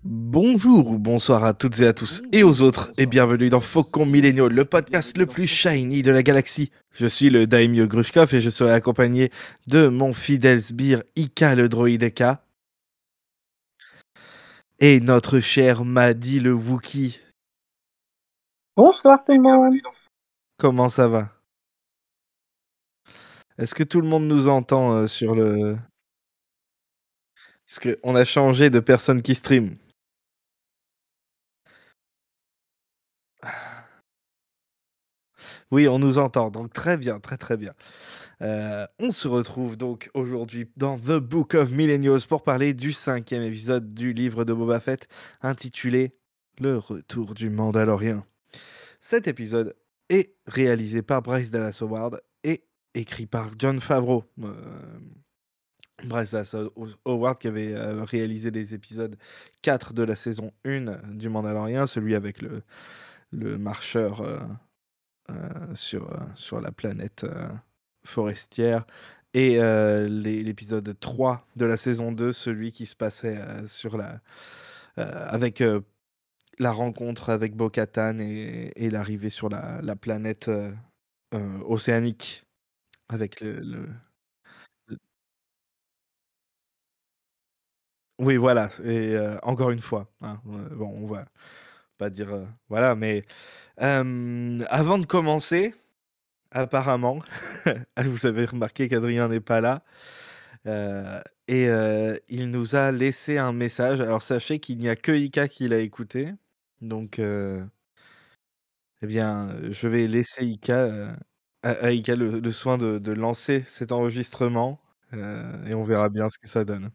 Bonjour ou bonsoir à toutes et à tous et aux autres et bienvenue dans Faucon Millennial, le podcast le plus shiny de la galaxie. Je suis le Daimyo Grushkov et je serai accompagné de mon fidèle sbire Ika le droïde Eka et notre cher Madi le Wookie. Bonsoir tout le monde. Comment ça va? Est-ce que tout le monde nous entend sur le... Parce qu'on a changé de personne qui stream. Oui, on nous entend, donc très bien, très bien. On se retrouve donc aujourd'hui dans The Book of Millennials pour parler du 5e épisode du livre de Boba Fett intitulé Le Retour du Mandalorien. Cet épisode est réalisé par Bryce Dallas Howard et écrit par Jon Favreau. Bryce Dallas Howard qui avait réalisé les épisodes 4 de la saison 1 du Mandalorien, celui avec le marcheur sur la planète forestière, et l'épisode 3 de la saison 2, celui qui se passait avec la rencontre avec Bo-Katan et l'arrivée sur la planète océanique avec le- Oui, voilà, et encore une fois, hein, bon, on va pas dire... voilà, mais avant de commencer, apparemment, vous avez remarqué qu'Adrien n'est pas là. Et il nous a laissé un message. Alors sachez qu'il n'y a que Ika qui l'a écouté. Donc, eh bien, je vais laisser Ika, à Ika le soin de lancer cet enregistrement, et on verra bien ce que ça donne.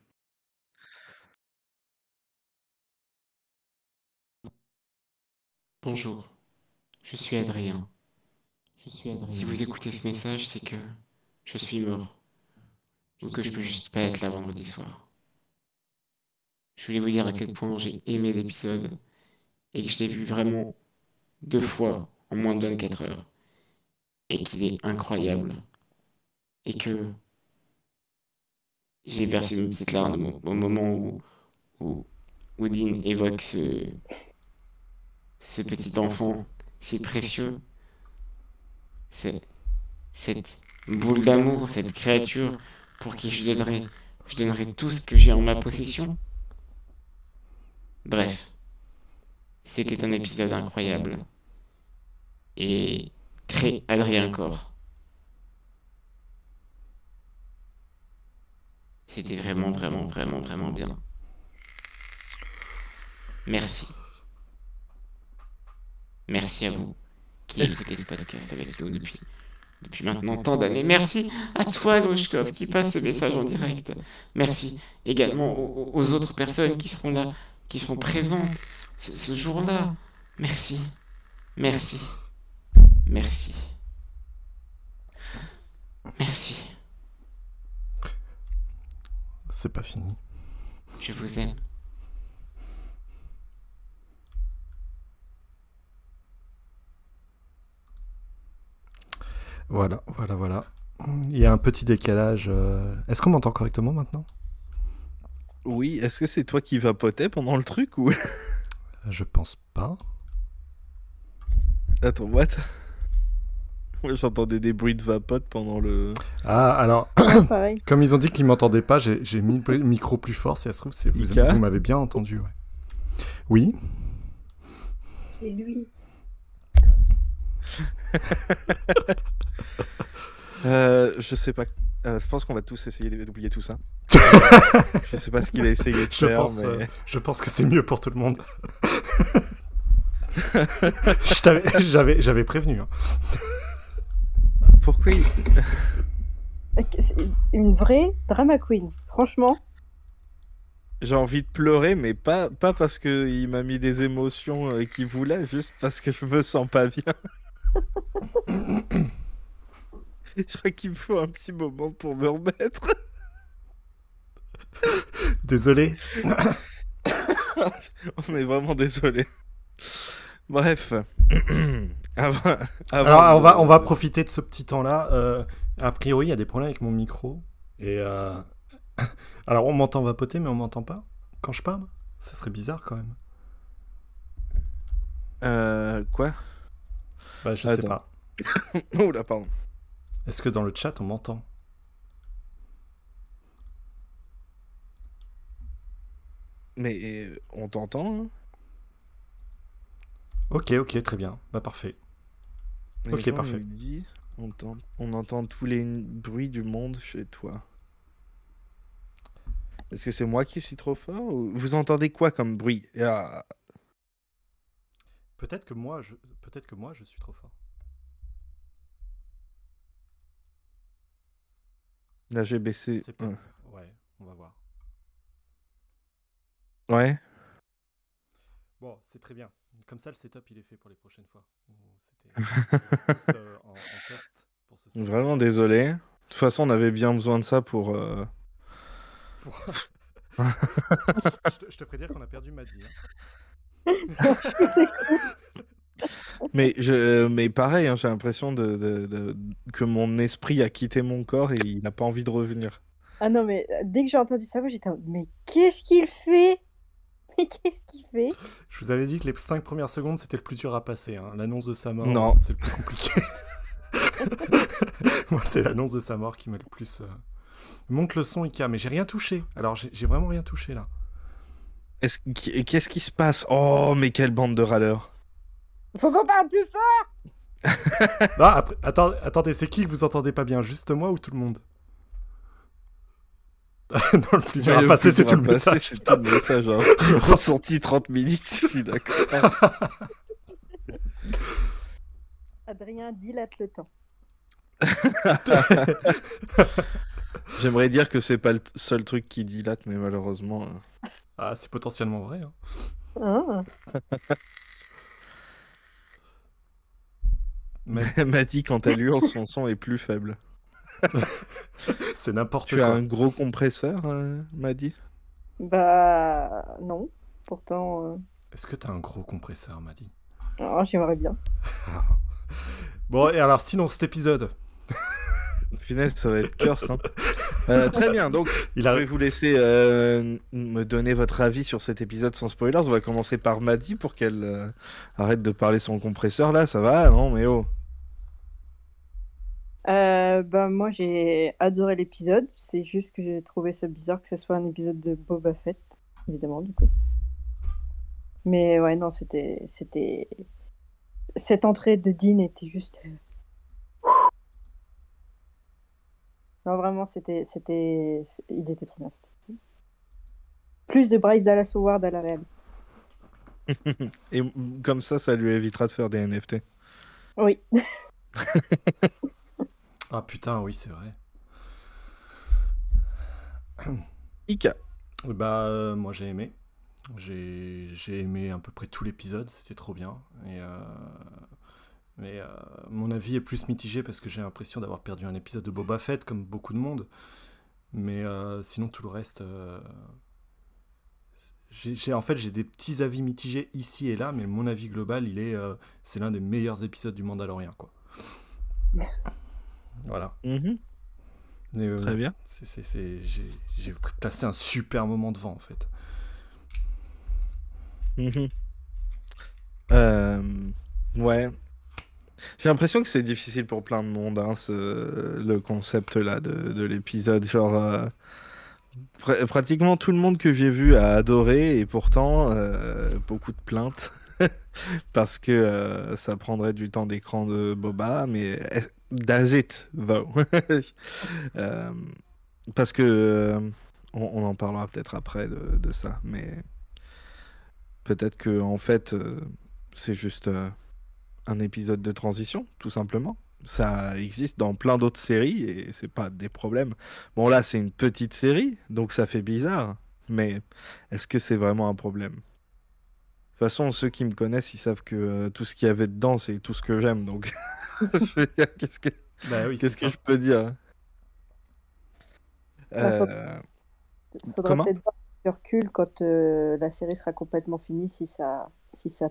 Bonjour, je suis Adrien. Si vous écoutez ce message, c'est que je suis mort, ou que je peux juste pas être là vendredi soir. Je voulais vous dire à quel point j'ai aimé l'épisode, et que je l'ai vu vraiment 2 fois en moins de 24 heures, et qu'il est incroyable, et que j'ai versé une petite larme au moment où Dean évoque ce petit enfant si précieux, cette boule d'amour, cette créature pour qui je donnerais tout ce que j'ai en ma possession. Bref, c'était un épisode incroyable et très Adrien Corps. C'était vraiment bien. Merci. Merci à vous qui écoutez ce podcast avec nous depuis maintenant tant d'années. Merci à toi, Grushkov, qui passe ce message en direct. Merci également aux autres personnes qui seront là, qui seront présentes ce jour-là. Merci. Merci. Merci. Merci. C'est pas fini. Je vous aime. Voilà. Il y a un petit décalage. Est-ce qu'on m'entend correctement maintenant? Oui, est-ce que c'est toi qui vapotais pendant le truc ou... Je pense pas. Attends, what? Moi j'entendais des bruits de vapote pendant le... Ah, alors, Pareil. comme ils ont dit qu'ils m'entendaient pas, j'ai mis le micro plus fort, si ça se trouve, Ika vous m'avez bien entendu, ouais. Oui. Et lui. Je sais pas. Je pense qu'on va tous essayer d'oublier tout ça. Je sais pas ce qu'il a essayé de faire, mais... Je pense que c'est mieux pour tout le monde. J'avais prévenu. Hein. Pourquoi C'est une vraie drama queen, franchement. J'ai envie de pleurer, mais pas parce qu'il m'a mis des émotions qu'il voulait, juste parce que je me sens pas bien. Je crois qu'il me faut un petit moment pour me remettre. Désolé. On est vraiment désolé. Bref. Alors, on va profiter de ce petit temps-là. A priori, il y a des problèmes avec mon micro. Et alors, on m'entend vapoter, mais on m'entend pas quand je parle. Ça serait bizarre quand même. Quoi? Bah, je sais Attends. pas. Oh là, pardon. Est-ce que dans le chat on m'entend? Mais on t'entend, hein? Ok, très bien. Bah parfait. Les Ok, gens, parfait. ils disent, on entend tous les bruits du monde chez toi. Est-ce que c'est moi qui suis trop fort ou vous entendez quoi comme bruit? Ah, Peut-être que moi, je suis trop fort. là, j'ai baissé. C'est peut-être. Ouais, on va voir. Ouais. Bon, c'est très bien. Comme ça, le setup, il est fait pour les prochaines fois. C'était tous en test pour ce soir. Vraiment désolé. De toute façon, on avait bien besoin de ça pour. Je te ferai dire qu'on a perdu Maddy. Hein. C'est Mais pareil, hein, j'ai l'impression que mon esprit a quitté mon corps et il n'a pas envie de revenir. Ah non, mais dès que j'ai entendu ça, moi j'étais en mode, mais qu'est-ce qu'il fait? Mais qu'est-ce qu'il fait? Je vous avais dit que les 5 premières secondes, c'était le plus dur à passer. Hein. L'annonce de sa mort, Non. c'est le plus compliqué. Moi, c'est l'annonce de sa mort qui m'a le plus... Monte le son, Ika, mais j'ai rien touché. Alors, j'ai vraiment rien touché, là. Qu'est-ce qui se passe? Oh, mais quelle bande de râleurs. Faut qu'on parle plus fort! Non, après, attendez, c'est qui que vous entendez pas bien? Juste moi ou tout le monde? Non, le plus dur à passer, c'est tout le message. C'est tout le message. Hein. Ressenti 30 minutes, je suis d'accord. Adrien, dilate le temps. J'aimerais dire que c'est pas le seul truc qui dilate, mais malheureusement. Ah, c'est potentiellement vrai. Hein. Ah. M'a dit quant à lui, son son est plus faible. C'est n'importe Tu quoi. as un gros compresseur, m'a dit. Bah non, pourtant. Est-ce que t'as un gros compresseur, Maddy? Oh, j'aimerais bien. Bon, et alors, sinon, cet épisode... Finesse, ça va être curse. Hein. Très bien, donc je vais vous laisser me donner votre avis sur cet épisode sans spoilers. On va commencer par Maddy pour qu'elle arrête de parler son compresseur là. Ça va? Non, mais oh. Bah moi j'ai adoré l'épisode. C'est juste que j'ai trouvé ça bizarre que ce soit un épisode de Boba Fett, évidemment du coup. Mais ouais non c'était cette entrée de Dean était juste. Non vraiment il était trop bien. Plus de Bryce Dallas Howard à la réelle. Et comme ça lui évitera de faire des NFT. Oui. Ah putain, oui, c'est vrai. Ika. Bah, moi j'ai aimé. J'ai aimé à peu près tout l'épisode, c'était trop bien. Mais mon avis est plus mitigé parce que j'ai l'impression d'avoir perdu un épisode de Boba Fett, comme beaucoup de monde. Mais sinon, tout le reste... En fait, j'ai des petits avis mitigés ici et là, mais mon avis global, c'est l'un des meilleurs épisodes du Mandalorian, quoi. Voilà. Très bien. J'ai passé un super moment devant, en fait. Ouais. J'ai l'impression que c'est difficile pour plein de monde, hein, le concept là de l'épisode. Genre, pratiquement tout le monde que j'ai vu a adoré et pourtant beaucoup de plaintes parce que ça prendrait du temps d'écran de Boba, mais does it though? Parce que on en parlera peut-être après de ça, mais peut-être que en fait c'est juste un épisode de transition, tout simplement. Ça existe dans plein d'autres séries et c'est pas des problèmes. Bon là c'est une petite série, donc ça fait bizarre, mais est-ce que c'est vraiment un problème? De toute façon, ceux qui me connaissent, ils savent que tout ce qu'il y avait dedans, c'est tout ce que j'aime, donc je veux dire, qu'est-ce que je peux dire? Faudra peut-être voir du recul quand la série sera complètement finie, si ça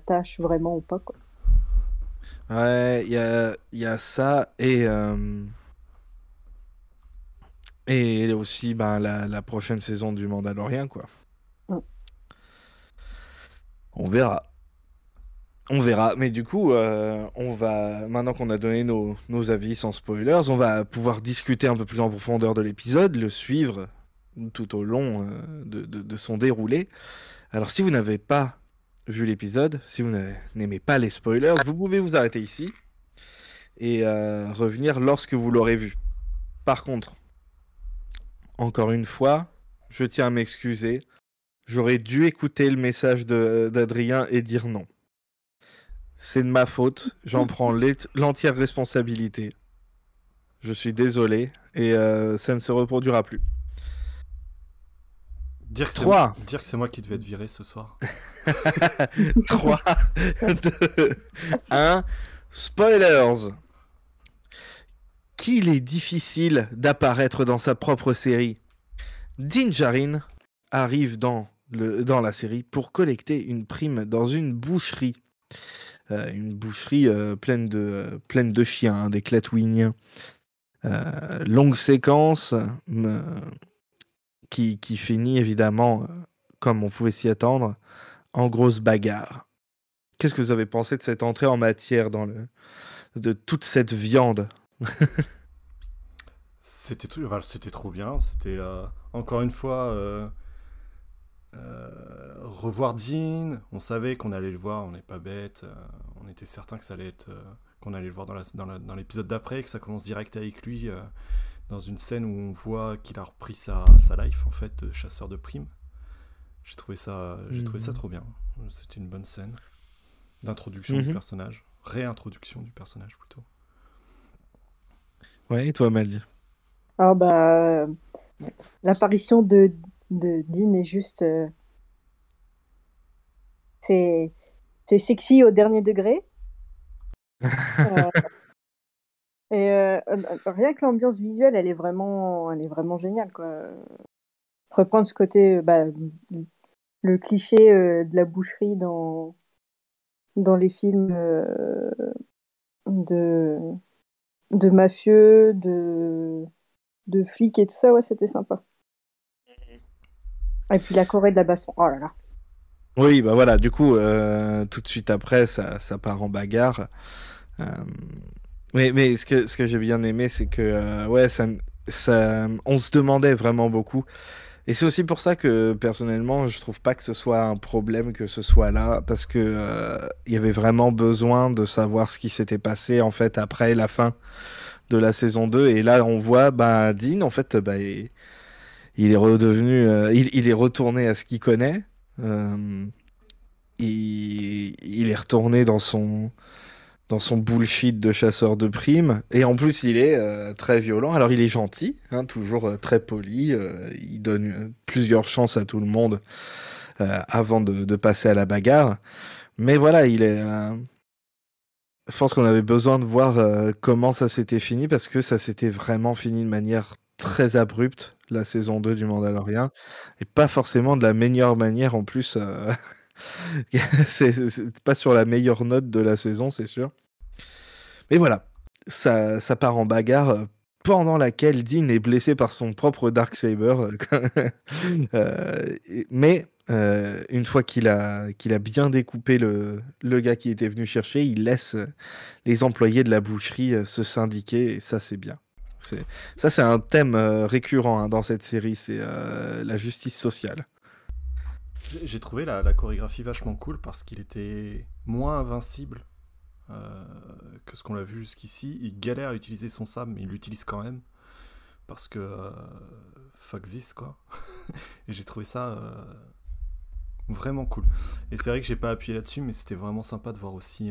tâche vraiment ou pas, quoi. Ouais, il y a ça et aussi ben, la prochaine saison du Mandalorian, quoi. On verra. On verra. Mais du coup, maintenant qu'on a donné nos avis sans spoilers, on va pouvoir discuter un peu plus en profondeur de l'épisode, le suivre tout au long de son déroulé. Alors, si vous n'avez pas vu l'épisode, si vous n'aimez pas les spoilers, vous pouvez vous arrêter ici et revenir lorsque vous l'aurez vu. Par contre, encore une fois, je tiens à m'excuser. J'aurais dû écouter le message d'Adrien et dire non. C'est de ma faute. J'en prends l'entière responsabilité. Je suis désolé et ça ne se reproduira plus. Dire que 3. c'est moi qui devais être viré ce soir. 3, 2, 1. Spoilers. Qu'il est difficile d'apparaître dans sa propre série. Din Djarin arrive dans la série pour collecter une prime dans une boucherie. Une boucherie pleine de chiens, hein, des Clatouiniens. Longue séquence qui finit évidemment, comme on pouvait s'y attendre, en grosse bagarre. Qu'est-ce que vous avez pensé de cette entrée en matière de toute cette viande? C'était trop bien. C'était encore une fois revoir Dean. On savait qu'on allait le voir, on n'est pas bête. On était certain que ça allait être qu'on allait le voir dans l'épisode d'après, que ça commence direct avec lui dans une scène où on voit qu'il a repris sa life en fait de chasseur de primes. J'ai trouvé ça trop bien. C'était une bonne scène d'introduction du personnage, réintroduction du personnage plutôt. Ouais, et toi, Mali? Alors, l'apparition de Dean est juste. C'est sexy au dernier degré. Rien que l'ambiance visuelle, elle est vraiment géniale, quoi. Reprendre ce côté, le cliché de la boucherie dans les films de mafieux, de flics et tout ça, ouais, c'était sympa. Et puis la Corée de la baston, oh là là. Oui, bah voilà, du coup, tout de suite après, ça part en bagarre. Mais ce que j'ai bien aimé, c'est que, ouais, on se demandait vraiment beaucoup. Et c'est aussi pour ça que, personnellement, je trouve pas que ce soit un problème que ce soit là, parce que il y avait vraiment besoin de savoir ce qui s'était passé, en fait, après la fin de la saison 2. Et là, on voit, Dean, en fait, il est redevenu, il est retourné à ce qu'il connaît. Il est retourné dans son bullshit de chasseur de primes. Et en plus, il est très violent. Alors, il est gentil, hein, toujours très poli. Il donne plusieurs chances à tout le monde avant de passer à la bagarre. Mais voilà, il est. Je pense qu'on avait besoin de voir comment ça s'était fini parce que ça s'était vraiment fini de manière très abrupte, la saison 2 du Mandalorian. Et pas forcément de la meilleure manière en plus. C'est pas sur la meilleure note de la saison, c'est sûr. Mais voilà, ça part en bagarre pendant laquelle Dean est blessé par son propre Darksaber. Mais une fois qu'il a bien découpé le gars qui était venu chercher, il laisse les employés de la boucherie se syndiquer, et ça, c'est bien. Ça, c'est un thème récurrent, hein, dans cette série, c'est la justice sociale. J'ai trouvé la chorégraphie vachement cool parce qu'il était moins invincible que ce qu'on l'a vu jusqu'ici. Il galère à utiliser son sabre, mais il l'utilise quand même parce que fuck this, quoi. Et j'ai trouvé ça vraiment cool. Et c'est vrai que j'ai pas appuyé là-dessus, mais c'était vraiment sympa de voir aussi.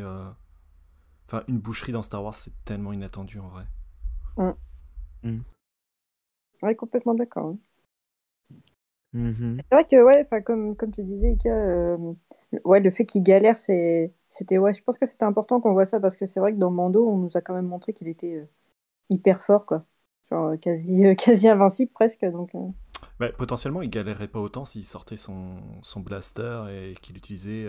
Enfin, une boucherie dans Star Wars, c'est tellement inattendu en vrai. Ouais, complètement d'accord. Hein. C'est vrai que, ouais, comme tu disais, Ika, ouais, le fait qu'il galère, c'était, ouais, je pense que c'était important qu'on voit ça parce que c'est vrai que dans Mando, on nous a quand même montré qu'il était hyper fort, quoi. Genre quasi invincible presque. Donc, Bah, potentiellement, il galérerait pas autant s'il sortait son blaster et qu'il utilisait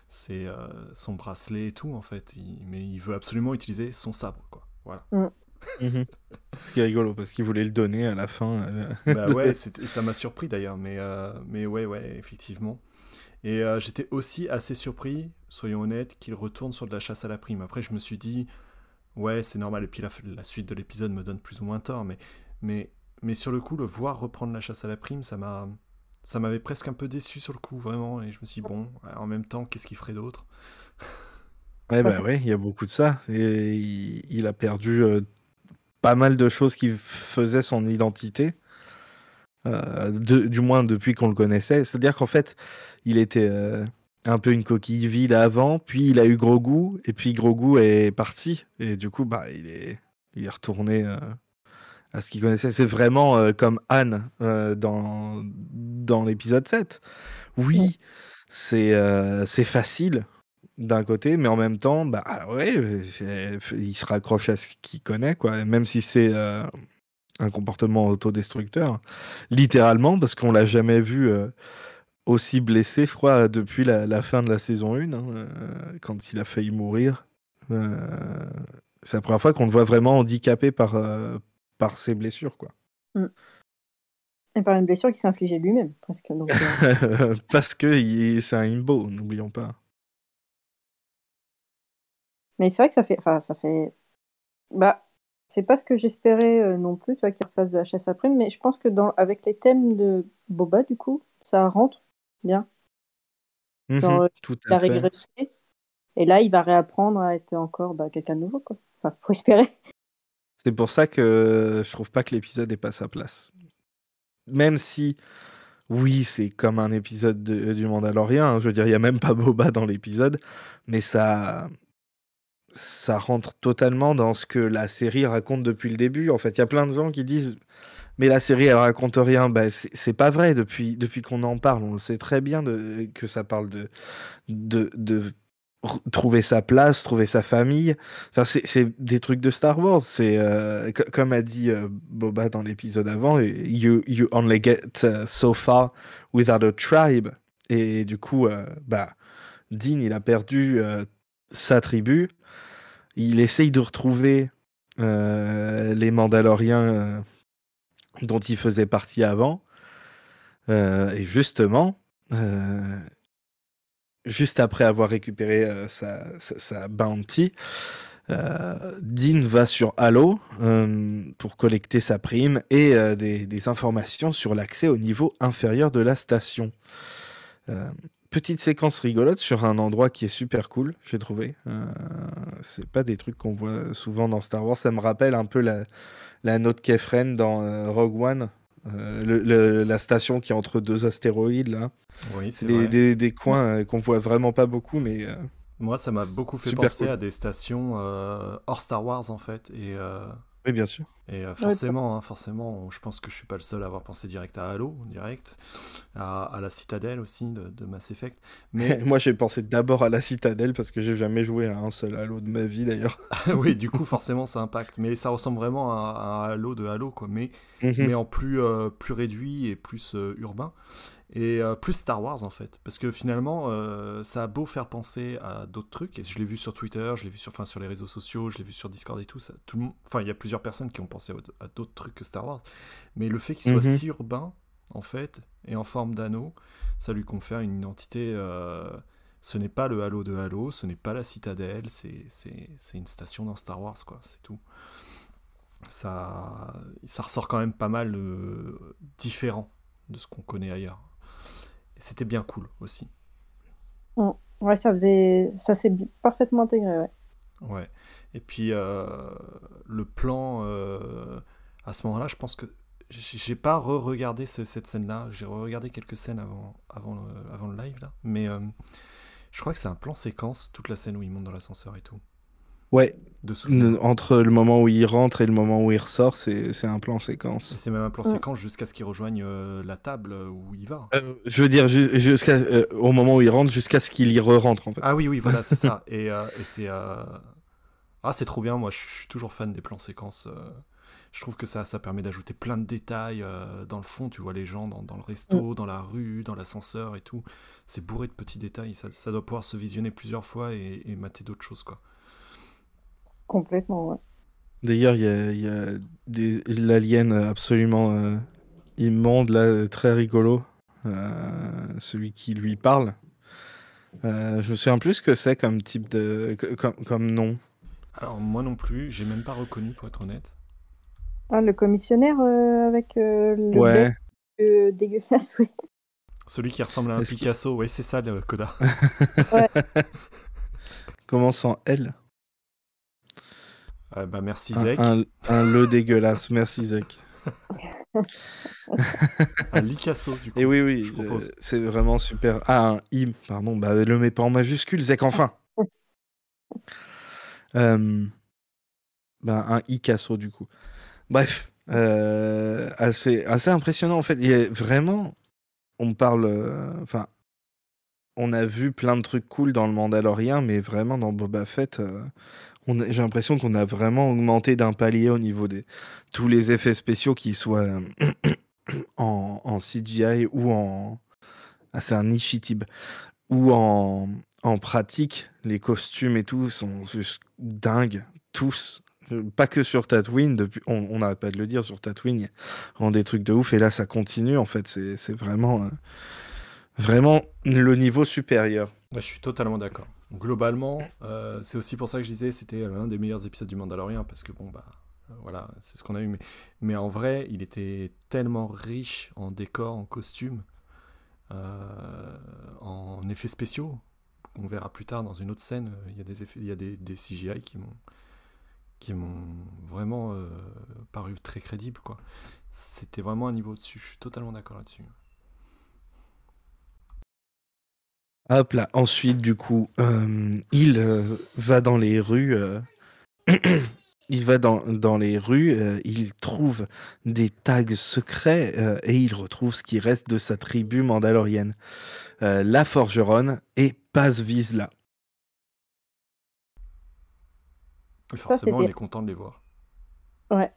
son bracelet et tout, en fait. Mais il veut absolument utiliser son sabre, quoi. Voilà. Mhm. Ce qui est rigolo, parce qu'il voulait le donner à la fin. Bah ouais, ça m'a surpris d'ailleurs, mais ouais, effectivement. Et j'étais aussi assez surpris, soyons honnêtes, qu'il retourne sur de la chasse à la prime. Après, je me suis dit, ouais, c'est normal, et puis la suite de l'épisode me donne plus ou moins tort, mais, mais sur le coup, le voir reprendre la chasse à la prime, ça m'avait presque un peu déçu sur le coup, vraiment, et je me suis dit, bon, en même temps, qu'est-ce qu'il ferait d'autre? Ouais, Bah, bah ouais, il y a beaucoup de ça. Et il a perdu pas mal de choses qui faisaient son identité, du moins depuis qu'on le connaissait. C'est-à-dire qu'en fait, il était un peu une coquille vide avant, puis il a eu Grogu, et puis Grogu est parti. Et du coup, bah, il est retourné à ce qu'il connaissait. C'est vraiment comme Anne dans l'épisode 7. ouais. Oui, c'est facile d'un côté, mais en même temps, bah ouais, il se raccroche à ce qu'il connaît, quoi. Même si c'est un comportement autodestructeur, littéralement, parce qu'on l'a jamais vu aussi blessé, je crois, depuis la fin de la saison 1, hein, quand il a failli mourir. Euh, c'est la première fois qu'on le voit vraiment handicapé par ses blessures, quoi. Mm. Et par une blessure qui s'est infligée lui-même, presque. Donc, Parce que c'est un imbo, n'oublions pas. mais c'est vrai que ça fait. Bah, c'est pas ce que j'espérais non plus, tu vois, qu'il refasse de la chasse à prime, mais je pense que avec les thèmes de Boba, du coup, ça rentre bien. Genre, Tout il à a fait. régressé, et là, il va réapprendre à être encore quelqu'un de nouveau, quoi. Enfin, faut espérer. C'est pour ça que je trouve pas que l'épisode ait pas sa place. Même si, oui, c'est comme un épisode du Mandalorian, hein, je veux dire, il y a même pas Boba dans l'épisode, mais ça rentre totalement dans ce que la série raconte depuis le début. En fait, il y a plein de gens qui disent, mais la série, elle raconte rien. Bah, c'est pas vrai depuis qu'on en parle. On le sait très bien que ça parle de trouver sa place, trouver sa famille. Enfin, c'est des trucs de Star Wars. C'est comme a dit Boba dans l'épisode avant, you only get so far without a tribe. Et du coup, bah, Dean, il a perdu sa tribu. Il essaye de retrouver les Mandaloriens dont il faisait partie avant. Et justement, juste après avoir récupéré sa bounty, Dean va sur Halo pour collecter sa prime et des informations sur l'accès au niveau inférieur de la station. Euh, Petite séquence rigolote sur un endroit qui est super cool, j'ai trouvé. C'est pas des trucs qu'on voit souvent dans Star Wars. Ça me rappelle un peu la note Kefren dans Rogue One. La station qui est entre deux astéroïdes là. Oui, C'est c'est vrai. des coins qu'on voit vraiment pas beaucoup, mais Moi, ça m'a beaucoup fait super penser cool. à des stations hors Star Wars, en fait, Oui, bien sûr. Ouais, forcément, je pense que je suis pas le seul à avoir pensé direct à Halo, direct, à la Citadelle aussi de Mass Effect. Mais Moi, j'ai pensé d'abord à la Citadelle parce que j'ai jamais joué à un seul Halo de ma vie d'ailleurs. oui, du coup, forcément, ça impacte. Mais ça ressemble vraiment à un Halo de Halo, quoi. Mais Mhm. en plus réduit et plus urbain. Et plus Star Wars, en fait. Parce que finalement, ça a beau faire penser à d'autres trucs. Et je l'ai vu sur Twitter, je l'ai vu sur les réseaux sociaux, je l'ai vu sur Discord et tout. Enfin, il y a plusieurs personnes qui ont pensé à d'autres trucs que Star Wars. Mais le fait qu'il soit Mhm. si urbain, en fait, et en forme d'anneau, ça lui confère une identité. Ce n'est pas le Halo de Halo, ce n'est pas la Citadelle, c'est une station dans Star Wars, quoi, c'est tout. Ça ressort quand même pas mal différent de ce qu'on connaît ailleurs. Et c'était bien cool aussi. Mm. Ouais, ça s'est parfaitement intégré, ouais. Ouais. Et puis le plan, à ce moment-là, je pense que j'ai pas re-regardé cette scène-là. J'ai re-regardé quelques scènes avant le live là, mais je crois que c'est un plan séquence, toute la scène où il monte dans l'ascenseur et tout. Ouais. De souvenir. Entre le moment où il rentre et le moment où il ressort, c'est un plan Et séquence. c'est même un plan Mm. séquence jusqu'à ce qu'il rejoigne la table où il va. Je veux dire jusqu'à au moment où il rentre, jusqu'à ce qu'il y re-rentre en fait. Ah oui, oui, voilà, c'est ça. Et c'est c'est trop bien. Moi, je suis toujours fan des plans séquences. Je trouve que ça permet d'ajouter plein de détails dans le fond. Tu vois les gens dans le Mm. resto, dans la rue, dans l'ascenseur et tout. C'est bourré de petits détails. Ça doit pouvoir se visionner plusieurs fois et mater d'autres choses, quoi. Complètement, ouais. D'ailleurs, il y a l'alien absolument immonde, là, très rigolo. Celui qui lui parle. Je me souviens plus ce que c'est comme type de. Comme nom. Alors, moi non plus, j'ai même pas reconnu, pour être honnête. Ah, le commissionnaire avec le Ouais. bec dégueulasse, oui. Celui qui ressemble à un Est-ce qu'il- Picasso, ouais, c'est ça, le Coda. Ouais. Commence en L. Bah, merci, Un, Zek. un le dégueulasse. Merci, Zek. Un Licasso, du coup. Et oui, je propose. c'est vraiment super. Ah, un I, pardon. Bah, le mets pas en majuscule, Zek, enfin. Un Icasso, du coup. Bref, assez impressionnant, en fait. Il y a vraiment, on parle... Enfin, on a vu plein de trucs cool dans le Mandalorian, mais vraiment, dans Boba Fett, j'ai l'impression qu'on a vraiment augmenté d'un palier au niveau des tous les effets spéciaux, qu'ils soient en CGI ou en... Ah, c'est un Ishitib. Ou en pratique, les costumes et tout sont juste dingues, tous. Pas que sur Tatooine, on n'arrête pas de le dire, sur Tatooine, il y a vraiment des trucs de ouf, et là ça continue, en fait, c'est vraiment, vraiment le niveau supérieur. Ouais, je suis totalement d'accord. Globalement, c'est aussi pour ça que je disais c'était l'un des meilleurs épisodes du Mandalorian, parce que bon, bah, voilà, c'est ce qu'on a eu. Mais en vrai, il était tellement riche en décors, en costumes, en effets spéciaux. On verra plus tard dans une autre scène, il y a des effets, il y a des CGI qui m'ont vraiment paru très crédibles, quoi. C'était vraiment un niveau au-dessus. Je suis totalement d'accord là-dessus. Hop là, ensuite, du coup, il va dans les rues... Il va dans les rues, il trouve des tags secrets et il retrouve ce qui reste de sa tribu mandalorienne. La Forgeronne et Paz Vizsla. Et forcément, on c'était- est content de les voir. Ouais.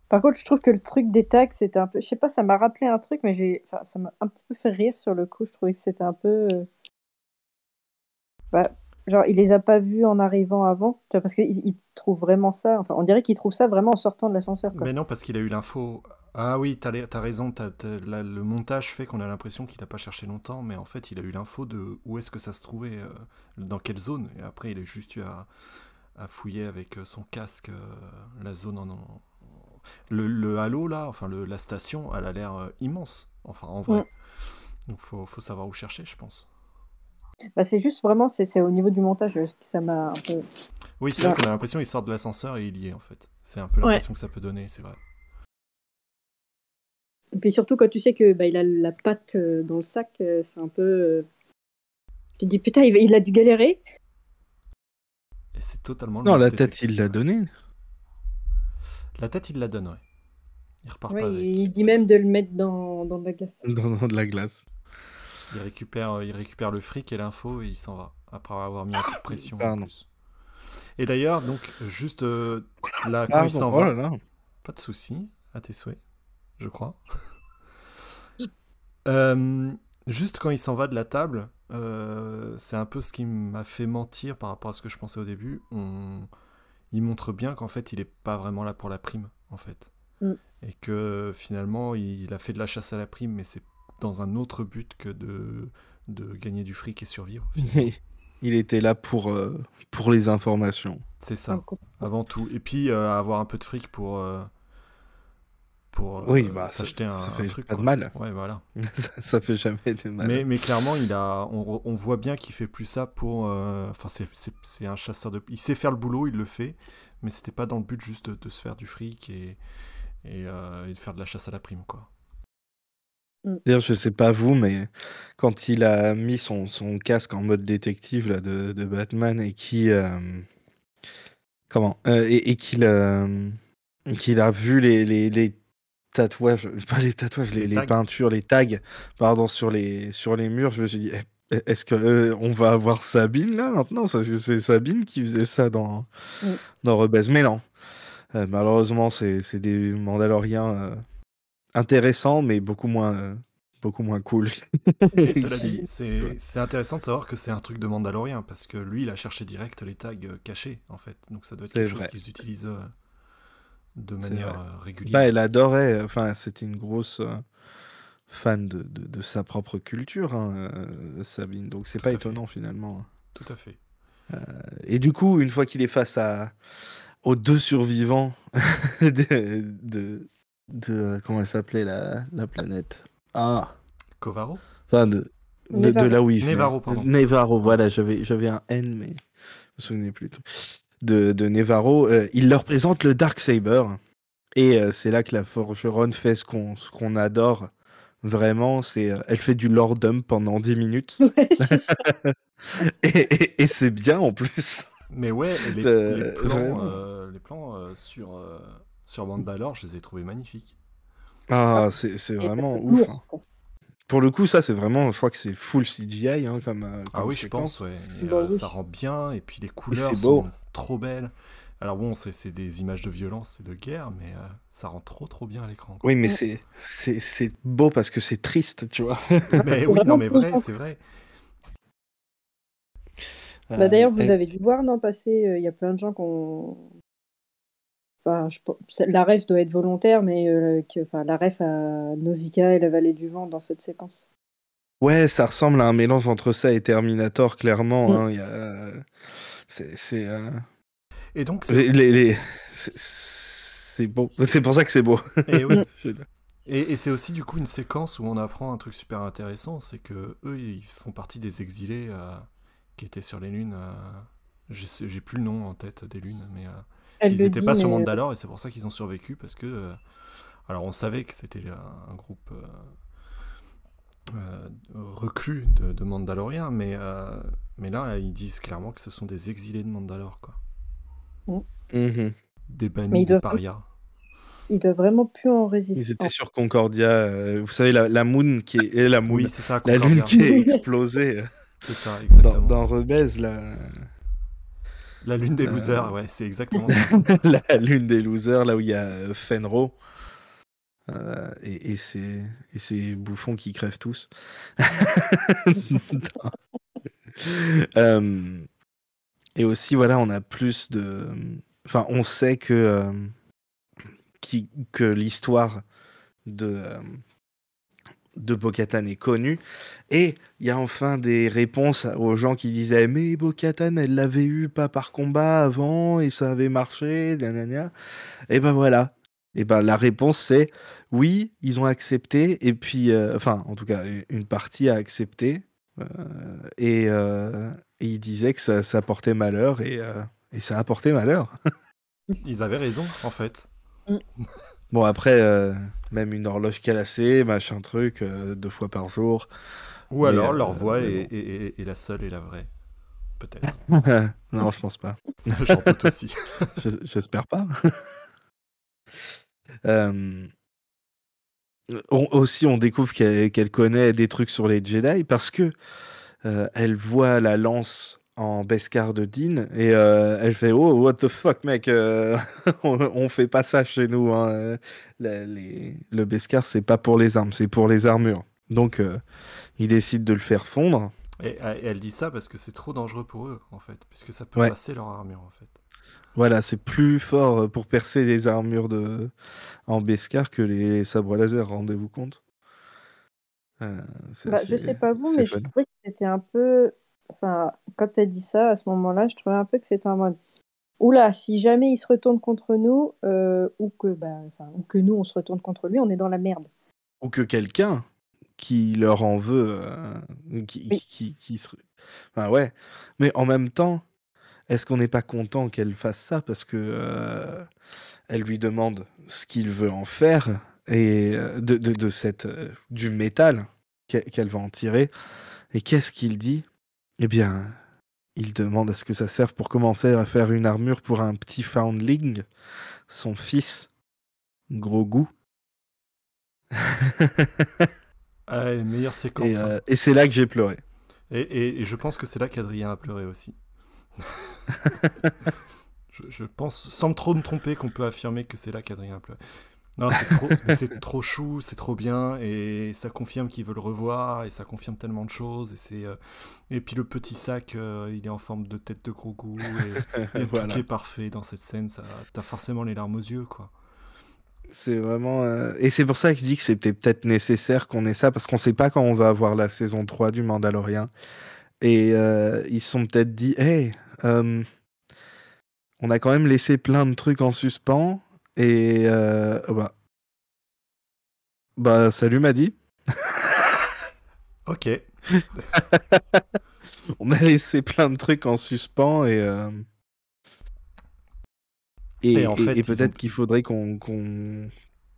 Par contre, je trouve que le truc des tags, c'était un peu... Je sais pas, ça m'a rappelé un truc, mais ça m'a un petit peu fait rire sur le coup. Je trouvais que c'était un peu... Bah, genre, il les a pas vus en arrivant avant, tu vois, parce qu'il trouve vraiment ça... Enfin, on dirait qu'il trouve ça vraiment en sortant de l'ascenseur, quoi. Mais non, parce qu'il a eu l'info. Ah oui, t'as raison, le montage fait qu'on a l'impression qu'il a pas cherché longtemps, mais en fait, il a eu l'info de où est-ce que ça se trouvait, dans quelle zone, et après, il a juste eu à fouiller avec son casque la zone le halo, là, enfin, la station, elle a l'air immense, enfin, en vrai. Donc, faut savoir où chercher, je pense. Bah, c'est juste vraiment, c'est au niveau du montage que ça m'a un peu... Oui, c'est vrai qu'on a l'impression qu'il sort de l'ascenseur et il y est, en fait. C'est un peu l'impression que ça peut donner, c'est vrai. Et puis surtout, quand tu sais que il a la patte dans le sac, c'est un peu... Tu te dis, putain, il a dû galérer. Et c'est totalement le Non, mode la tête, détective, il l'a ouais. donnée. La tête, il la donne, ouais. Il repart Ouais, pas avec. il dit même de le mettre dans de la glace. Dans de la glace. Il récupère le fric et l'info et il s'en va. Après avoir mis un coup de pression en Pardon. plus. Et d'ailleurs, donc, juste là, quand il Pardon, s'en oh va, là là. pas de souci, à tes souhaits, je crois. Juste quand il s'en va de la table, c'est un peu ce qui m'a fait mentir par rapport à ce que je pensais au début. Il montre bien qu'en fait, il est pas vraiment là pour la prime, en fait. Et que finalement, il a fait de la chasse à la prime, mais c'est dans un autre but que de gagner du fric et survivre. Il était là pour les informations. C'est ça, avant tout. Et puis avoir un peu de fric pour Oui, bah, s'acheter ça un fait truc. pas de Quoi. mal. Ouais, voilà. Ça fait jamais de mal. Mais clairement, on voit bien qu'il fait plus ça pour. Enfin, c'est un chasseur de. Il sait faire le boulot, il le fait, mais c'était pas dans le but juste de se faire du fric et de faire de la chasse à la prime, quoi. D'ailleurs, je sais pas vous, mais quand il a mis son casque en mode détective là, de Batman et qu'il a vu les tatouages, pas les tatouages, les peintures, les tags, pardon, sur les murs, je me suis dit, est-ce que on va avoir Sabine là maintenant? C'est Sabine qui faisait ça dans Rebels, mais non. Malheureusement, c'est des Mandaloriens intéressants, mais beaucoup moins cool. Et cela dit, c'est intéressant de savoir que c'est un truc de Mandalorien, parce que lui, il a cherché direct les tags cachés, en fait. Donc ça doit être quelque chose qu'ils utilisent de c'est manière vrai. Bah, régulière. elle adorait, enfin, c'était une grosse fan de sa propre culture, hein, Sabine. Donc c'est Tout pas à fait, étonnant finalement. tout à fait. Et du coup, une fois qu'il est face aux deux survivants de, de, comment elle s'appelait la planète? Ah, Kovaro? enfin de Nevarro. là où il venait. Nevarro, pardon. Nevarro, voilà, j'avais un N, mais je me souvenais plus. De Nevarro, il leur présente le Darksaber. Et c'est là que la forgeronne fait ce qu'on adore. Vraiment, elle fait du lore dump pendant 10 minutes. Ouais, c'est ça. Et c'est bien en plus. Mais ouais, et Vraiment. les plans sur Mandalore, je les ai trouvés magnifiques. Ah, c'est Et vraiment ouf, lourd, hein. quoi. Pour le coup, ça, c'est vraiment, je crois que c'est full CGI, hein, Ah comme oui, je pense, séquence. ouais. Et, Bah oui. ça rend bien, et puis les Et couleurs c'est beau. sont trop belles. Alors bon, c'est des images de violence et de guerre, mais ça rend trop bien à l'écran, quoi. Oui, mais Ouais. c'est beau parce que c'est triste, tu vois. Mais C'est oui, non, vraiment mais vrai, touchant. c'est vrai. Bah, d'ailleurs, vous Et- avez dû voir, non, passer, il y a plein de gens qui ont. Enfin, la ref doit être volontaire, mais enfin, la ref à Nausicaa et la vallée du vent dans cette séquence. Ouais, ça ressemble à un mélange entre ça et Terminator, clairement, Mm. hein. C'est, Et donc, c'est beau. C'est pour ça que c'est beau. et oui. Mm. Je veux dire. Et c'est aussi du coup une séquence où on apprend un truc super intéressant, c'est que eux, ils font partie des exilés qui étaient sur les lunes. J'ai plus le nom en tête des lunes, mais Elle ils le n'étaient dit, pas sur mais Mandalore et c'est pour ça qu'ils ont survécu parce que, alors on savait que c'était un groupe reclus de Mandaloriens, mais là ils disent clairement que ce sont des exilés de Mandalore, quoi, Mhm. des mais bannis, des parias. ils doivent vraiment plus en Ils résister. étaient sur Concordia. Vous savez, la Moon qui est. La Moon. Oui, c'est ça, La Lune Concordia. qui est explosée C'est ça, dans, exactement. dans Rebels, là. La lune des Euh, losers, ouais, c'est exactement ça. la Lune des losers, là où il y a Fenro. Et ces bouffons qui crèvent tous. Euh, et aussi, voilà, on a plus de. Enfin, on sait que l'histoire de Bo-Katan est connue. Et il y a enfin des réponses aux gens qui disaient mais Bo-Katan, elle l'avait eu pas par combat avant et ça avait marché, nanana. Et ben voilà. Et ben la réponse c'est oui, ils ont accepté. Et puis, enfin, en tout cas, une partie a accepté. euh, et ils disaient que ça portait malheur et ça a porté malheur. Ils avaient raison, en fait. Mm. Bon, après, même une horloge calassée, machin truc, 2 fois par jour. Ou Mais, alors leur voix mais est, bon. est la seule et la vraie. Peut-être. Non, je pense pas. J'en doute aussi. J'espère pas. Euh, Aussi, on découvre qu'elle connaît des trucs sur les Jedi parce que elle voit la lance en Beskar de Din et elle fait oh what the fuck mec, on fait pas ça chez nous, hein. Le Beskar c'est pas pour les armes, c'est pour les armures. Donc il décide de le faire fondre. Et elle dit ça parce que c'est trop dangereux pour eux, en fait. Puisque ça peut Ouais, passer leur armure, en fait. voilà, c'est plus fort pour percer les armures en Beskar que les sabres laser, rendez-vous compte. C'est Bah, je sais pas vous, c'est mais je fun. trouvais que c'était un peu. Enfin, quand elle dit ça, à ce moment-là, je trouvais un peu que c'était en mode. Oula, si jamais il se retourne contre nous, ou que nous on se retourne contre lui, on est dans la merde. Ou que quelqu'un qui leur en veut, Oui. qui se... Enfin, ouais. Mais en même temps, est-ce qu'on n'est pas content qu'elle fasse ça parce que elle lui demande ce qu'il veut en faire et du métal qu'elle va en tirer. Et qu'est-ce qu'il dit? Eh bien, il demande à ce que ça serve pour commencer à faire une armure pour un petit foundling, son fils, gros goût. Ah, les meilleures Et, séquences, hein. et c'est là que j'ai pleuré. Et je pense que c'est là qu'Adrien a pleuré aussi. Je pense, sans trop me tromper, qu'on peut affirmer que c'est là qu'Adrien a pleuré. Non, c'est trop chou, c'est trop bien, et ça confirme qu'il veut le revoir, et ça confirme tellement de choses, et puis le petit sac, il est en forme de tête de gros goût, et tout Voilà. est parfait dans cette scène, t'as forcément les larmes aux yeux, quoi. C'est vraiment. Et c'est pour ça que je dis que c'était peut-être nécessaire qu'on ait ça, parce qu'on sait pas quand on va avoir la saison 3 du Mandalorian. Et ils se sont peut-être dit, hey, on a quand même laissé plein de trucs en suspens. Et salut Maddy. Ok. On a laissé plein de trucs en suspens Et en fait, et peut-être qu'il faudrait qu'on...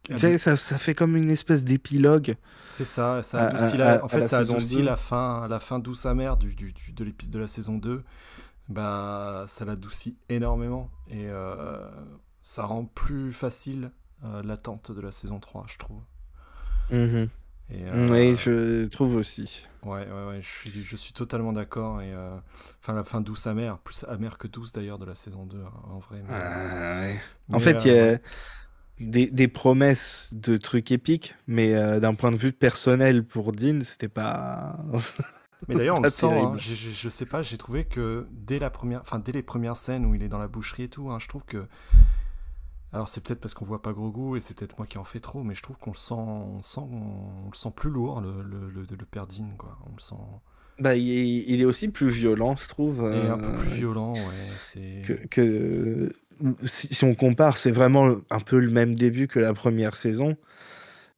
Tu sais, ça fait comme une espèce d'épilogue. C'est ça, ça à- adoucit à- en à fait, la ça saison adoucit 2. la fin douce amère de l'épisode de la saison 2. Bah, ça l'adoucit énormément et ça rend plus facile l'attente de la saison 3, je trouve. Mhm. Et, Oui, je trouve aussi. Ouais, je suis totalement d'accord. Et enfin, la fin douce amère, plus amère que douce d'ailleurs de la saison 2, hein, en vrai. Ouais. En Mais, fait, il y a ouais. des promesses de trucs épiques, mais d'un point de vue personnel pour Dean, c'était pas... Mais d'ailleurs, on pas le sent, hein. terrible. Je sais pas, j'ai trouvé que dès les premières scènes où il est dans la boucherie et tout, hein, je trouve que. Alors c'est peut-être parce qu'on voit pas Grogu et c'est peut-être moi qui en fais trop, mais je trouve qu'on le sent plus lourd, le père Dean, quoi. On le sent. Bah, il est aussi plus violent, je trouve. Et un peu plus violent, ouais. C'est. Si on compare, c'est vraiment un peu le même début que la première saison.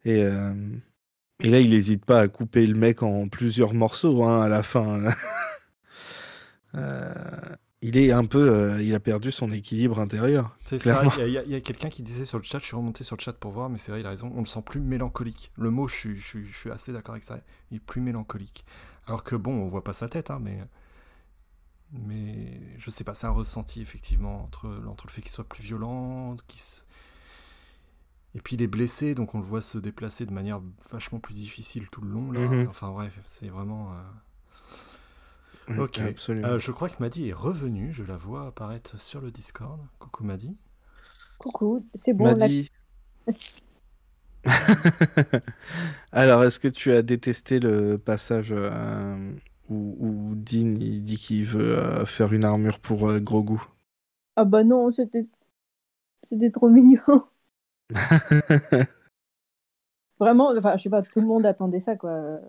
Et là, il n'hésite pas à couper le mec en plusieurs morceaux, hein, à la fin. Il est un peu... il a perdu son équilibre intérieur, C'est clairement. ça, il y a quelqu'un qui disait sur le chat, je suis remonté sur le chat pour voir, mais c'est vrai, il a raison, on le sent plus mélancolique. Le mot, je suis assez d'accord avec ça, il est plus mélancolique. Alors que bon, on voit pas sa tête, hein, mais je sais pas, c'est un ressenti effectivement entre le fait qu'il soit plus violent, et puis il est blessé, donc on le voit se déplacer de manière vachement plus difficile tout le long, là. Mhm. Enfin bref, c'est vraiment... Ok. Absolument. Je crois que Maddy est revenue, je la vois apparaître sur le Discord. Coucou Maddy. Coucou, c'est bon. M'a dit... Alors, est-ce que tu as détesté le passage où Dean il dit qu'il veut faire une armure pour Grogu? Ah bah non, c'était trop mignon. Vraiment, enfin, je sais pas, tout le monde attendait ça, quoi.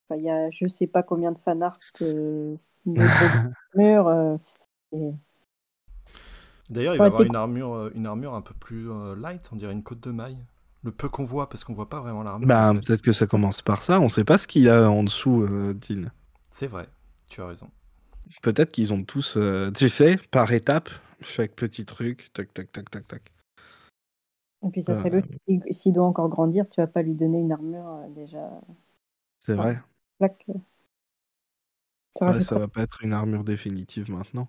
Enfin, il y a je sais pas combien de fanarts de mur. D'ailleurs, il va avoir une armure un peu plus light, on dirait une côte de maille. Le peu qu'on voit, parce qu'on voit pas vraiment l'armure. Bah, en fait. peut-être que ça commence par ça. On sait pas ce qu'il y a en dessous, Dean. C'est vrai, tu as raison. Peut-être qu'ils ont tous, tu sais, par étape, chaque petit truc, tac, tac, tac, tac, tac. Et puis ça serait logique. S'il doit encore grandir, tu vas pas lui donner une armure déjà. C'est vrai. Plaque. Ça va pas être une armure définitive maintenant.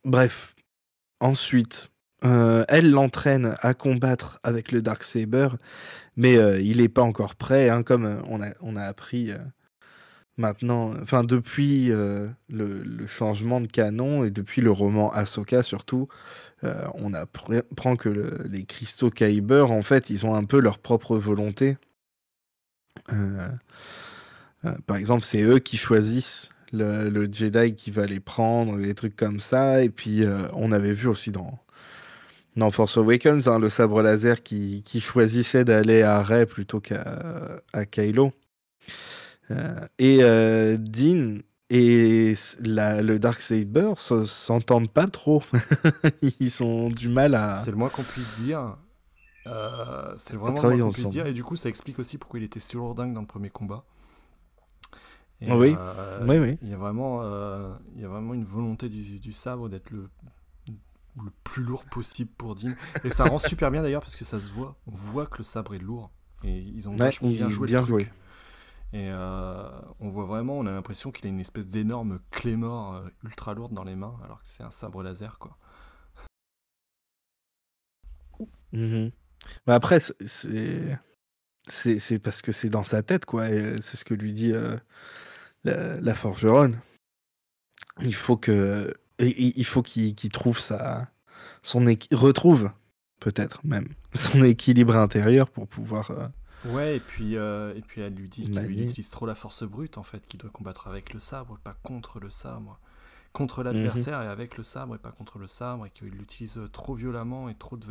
Bref. Ensuite, elle l'entraîne à combattre avec le Darksaber, mais il est pas encore prêt, hein, comme on a appris maintenant, enfin depuis le changement de canon et depuis le roman Ahsoka surtout, on apprend que les cristaux Kyber, en fait, ils ont un peu leur propre volonté. Par exemple, c'est eux qui choisissent le Jedi qui va les prendre, des trucs comme ça. Et puis, on avait vu aussi dans Force Awakens, hein, le sabre laser qui choisissait d'aller à Rey plutôt qu'à Kylo. Et Dean et le Darksaber s'entendent pas trop. Ils ont du mal à... C'est le moins qu'on puisse dire. C'est vraiment le travailler moins qu'on puisse ensemble. dire. Et du coup, ça explique aussi pourquoi il était si lourdingue dans le premier combat. Et, Oui, oui. Il y a vraiment une volonté du sabre d'être le plus lourd possible pour Dean. Et ça rend super bien d'ailleurs parce que ça se voit. On voit que le sabre est lourd. Et ils ont vachement bien joué le truc. Et on voit vraiment, on a l'impression qu'il a une espèce d'énorme Claymore ultra lourde dans les mains, alors que c'est un sabre laser, quoi. Mm-hmm. Mais après, c'est parce que c'est dans sa tête, quoi. Et c'est ce que lui dit la forgeronne. Il faut qu'il trouve retrouve peut-être même son équilibre intérieur pour pouvoir. Ouais, et puis elle lui dit qu'il utilise trop la force brute, en fait, qu'il doit combattre avec le sabre, pas contre le sabre. contre l'adversaire et avec le sabre et pas contre le sabre, et qu'il l'utilise trop violemment et trop de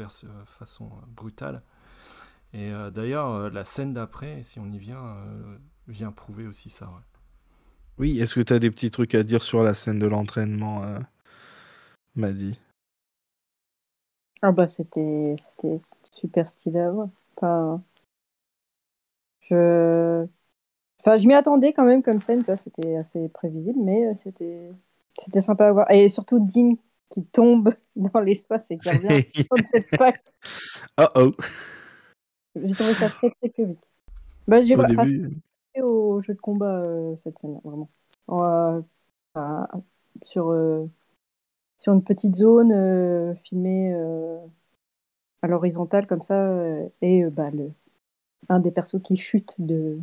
façon brutale. Et d'ailleurs, la scène d'après, si on y vient prouver aussi ça. Ouais. Oui, est-ce que tu as des petits trucs à dire sur la scène de l'entraînement, Maddy? Ah bah c'était super stylé à voir. Enfin, je m'y attendais quand même comme scène, tu vois, c'était assez prévisible, mais c'était sympa à voir. Et surtout Dean qui tombe dans l'espace et qui revient en jetpack. Oh oh. J'ai trouvé ça très très comique. Bah, j'ai Au début. au jeu de combat cette scène, vraiment. Enfin, sur une petite zone filmée à l'horizontale comme ça, et bah, un des persos qui chute de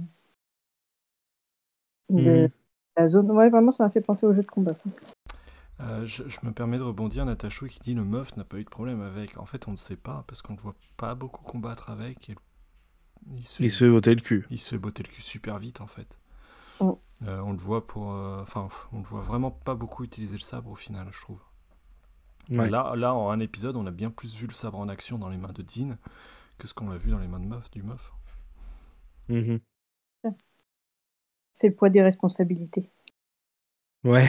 la zone. Ouais, vraiment, ça m'a fait penser au jeu de combat, ça. Je me permets de rebondir, Natachou qui dit le meuf n'a pas eu de problème avec. En fait, on ne sait pas parce qu'on ne voit pas beaucoup combattre avec. Et il se fait botter le cul. Il se fait botter le cul super vite en fait. Mm. On le voit on le voit vraiment pas beaucoup utiliser le sabre au final, je trouve. Ouais. Là, en un épisode, on a bien plus vu le sabre en action dans les mains de Dean que ce qu'on l'a vu dans les mains du meuf. C'est le poids des responsabilités. Ouais,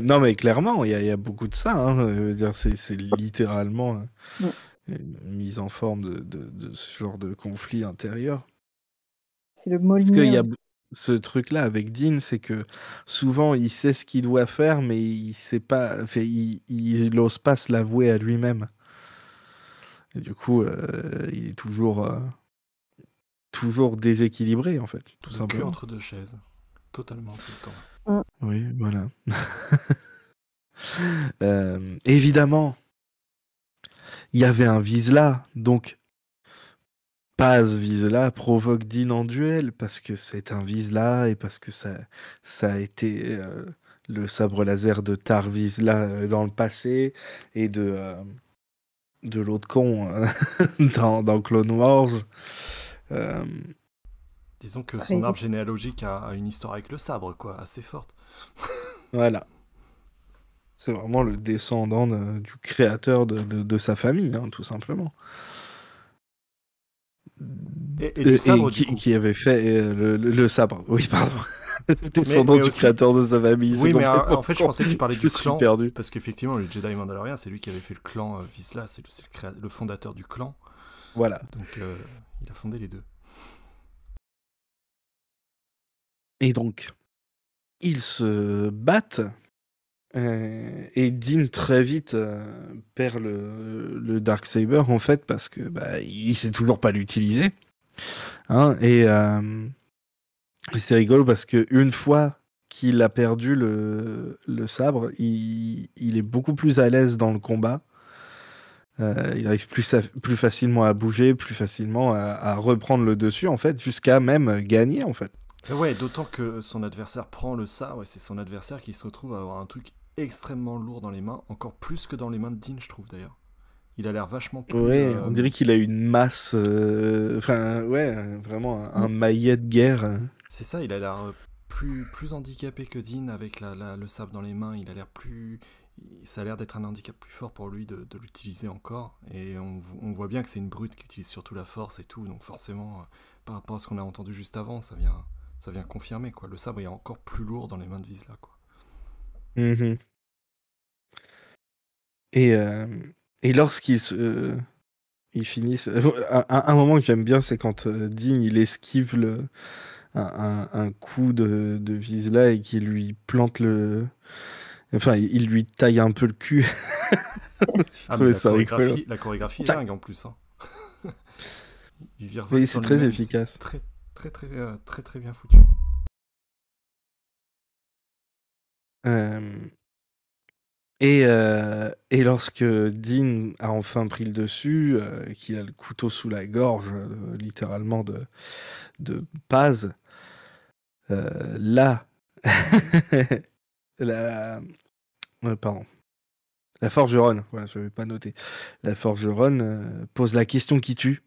non mais clairement, il y a beaucoup de ça. Hein. Je veux dire, c'est littéralement une mise en forme de ce genre de conflit intérieur. C'est le Parce qu'il y a Mjolnir. ce truc-là avec Dean, c'est que souvent il sait ce qu'il doit faire, mais il sait pas, enfin, il ose pas se l'avouer à lui-même. Et du coup, il est toujours déséquilibré en fait, tout Le simplement. cul entre deux chaises, totalement tout le temps. Oui, voilà. Évidemment, il y avait un Vizsla, donc Paz Vizsla provoque Dean en duel parce que c'est un Vizsla et parce que ça a été le sabre laser de Tar Vizsla dans le passé et de l'autre con dans Clone Wars. Disons que son arbre généalogique a une histoire avec le sabre, quoi, assez forte. Voilà. C'est vraiment le descendant du créateur de sa famille, hein, tout simplement. Et du sabre, du coup. Qui avait fait le sabre. Oui, pardon. Le descendant du créateur de sa famille. Oui, mais en fait, je pensais que tu parlais du Je clan. suis perdu. Parce qu'effectivement, le Jedi Mandalorian, c'est lui qui avait fait le clan Vizsla, c'est le fondateur du clan. Voilà. Donc, il a fondé les deux. Et donc, ils se battent. Et Dean très vite perd le Darksaber en fait parce que il sait toujours pas l'utiliser. Hein, et c'est rigolo parce que une fois qu'il a perdu le sabre, il est beaucoup plus à l'aise dans le combat. Il arrive plus facilement à bouger, plus facilement à reprendre le dessus en fait, jusqu'à même gagner en fait. Ouais, d'autant que son adversaire prend le sabre et c'est son adversaire qui se retrouve à avoir un truc extrêmement lourd dans les mains, encore plus que dans les mains de Dean, je trouve d'ailleurs. Il a l'air vachement plus... Ouais, on dirait qu'il a une masse... Enfin, ouais, vraiment un maillet de guerre. C'est ça, il a l'air plus handicapé que Dean avec le sabre dans les mains. Il a l'air plus... Ça a l'air d'être un handicap plus fort pour lui de l'utiliser encore. Et on voit bien que c'est une brute qui utilise surtout la force et tout. Donc forcément, par rapport à ce qu'on a entendu juste avant, ça vient confirmer, quoi. Le sabre est encore plus lourd dans les mains de Vizsla, quoi. Mm-hmm. Et lorsqu'ils ils finissent... un moment que j'aime bien, c'est quand Dean, il esquive un coup de Vizsla et qu'il lui plante le... Enfin, il lui taille un peu le cul. Mais la chorégraphie est dingue en plus. Hein. Il mais c'est très efficace. C'est très bien foutu. Et lorsque Dean a enfin pris le dessus, qu'il a le couteau sous la gorge, littéralement de Paz, là, pardon, la forgeronne, voilà, je n'avais pas noté, la forgeronne pose la question qui tue,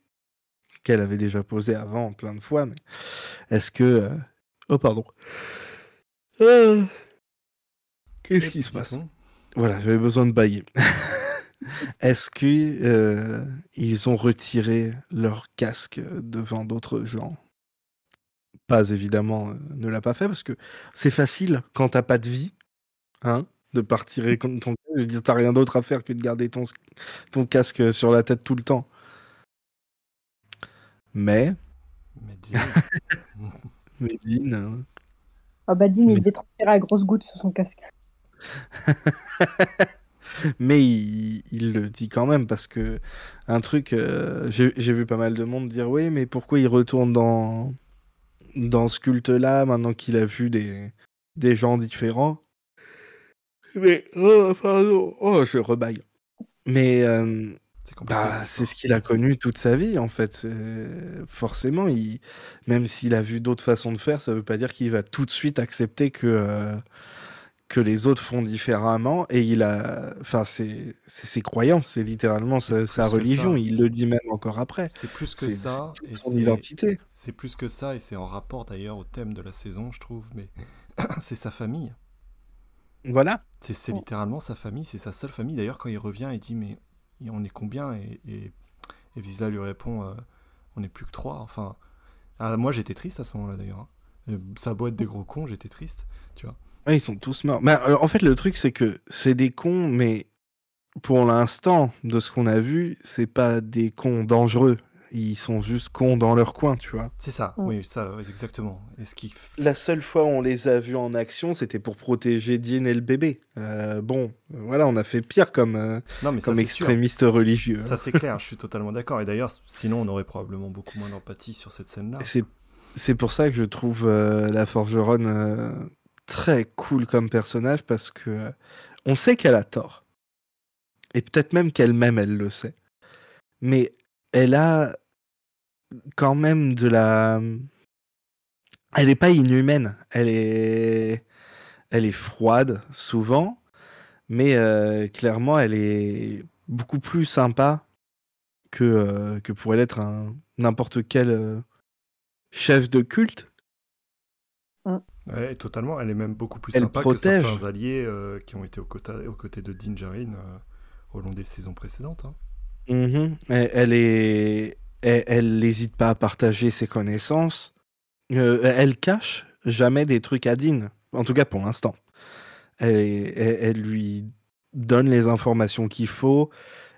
qu'elle avait déjà posée avant plein de fois, mais est-ce que... Oh, pardon. Qu'est-ce qui se passe ? Voilà, j'avais besoin de bailler. Est-ce que ils ont retiré leur casque devant d'autres gens? Paz, évidemment, ne l'a pas fait parce que c'est facile quand t'as pas de vie, hein, de pas retirer ton casque. Je veux dire, tu rien d'autre à faire que de garder ton casque sur la tête tout le temps. Mais Medine. Medine, Ah bah Dean, il mais devait transpirer à grosses gouttes sur son casque. mais il le dit quand même parce que un truc, j'ai vu pas mal de monde dire: «Oui, mais pourquoi il retourne dans ce culte-là maintenant qu'il a vu des gens différents?» Mais oh pardon, oh je rebaille. Mais C'est compliqué cette c'est histoire. ce qu'il a connu toute sa vie en fait. Forcément, même s'il a vu d'autres façons de faire, ça veut pas dire qu'il va tout de suite accepter que les autres font différemment. Et enfin c'est ses croyances, c'est littéralement C'est sa plus que religion. ça. Il le dit même encore après. C'est plus que C'est ça, toute et son identité. c'est plus que ça, et c'est en rapport d'ailleurs au thème de la saison, je trouve, mais c'est sa famille. Voilà. C'est littéralement sa famille, c'est sa seule famille. D'ailleurs, quand il revient, il dit, mais on est combien? Et Vizsla lui répond, on n'est plus que 3. Enfin, moi j'étais triste à ce moment-là d'ailleurs, hein. Ça a beau être des gros cons, j'étais triste, tu vois. Ouais, ils sont tous morts. Mais en fait, le truc, c'est que c'est des cons, mais pour l'instant, de ce qu'on a vu, c'est pas des cons dangereux. Ils sont juste cons dans leur coin, tu vois. C'est ça, Mm. oui, ça, ouais, exactement. Et ce qui... La seule fois où on les a vus en action, c'était pour protéger Dean et le bébé. Bon, voilà, on a fait pire Non, mais ça comme c'est sûr. extrémiste religieux. Ça c'est clair, je suis totalement d'accord. Et d'ailleurs, sinon on aurait probablement beaucoup moins d'empathie sur cette scène-là. C'est pour ça que je trouve la forgeronne très cool comme personnage parce que on sait qu'elle a tort. Et peut-être même qu'elle-même, elle le sait. Mais elle a quand même de la... Elle n'est pas inhumaine. Elle est froide, souvent. Mais clairement, elle est beaucoup plus sympa que pourrait l'être n'importe quel chef de culte. Ouais, totalement. Elle est même beaucoup plus Elle sympa que protège. certains alliés qui ont été aux côtés de Din Djarin au long des saisons précédentes, hein. Mhm. Elle n'hésite pas à partager ses connaissances. Elle cache jamais des trucs à Dean. En tout cas, pour l'instant. Elle lui donne les informations qu'il faut.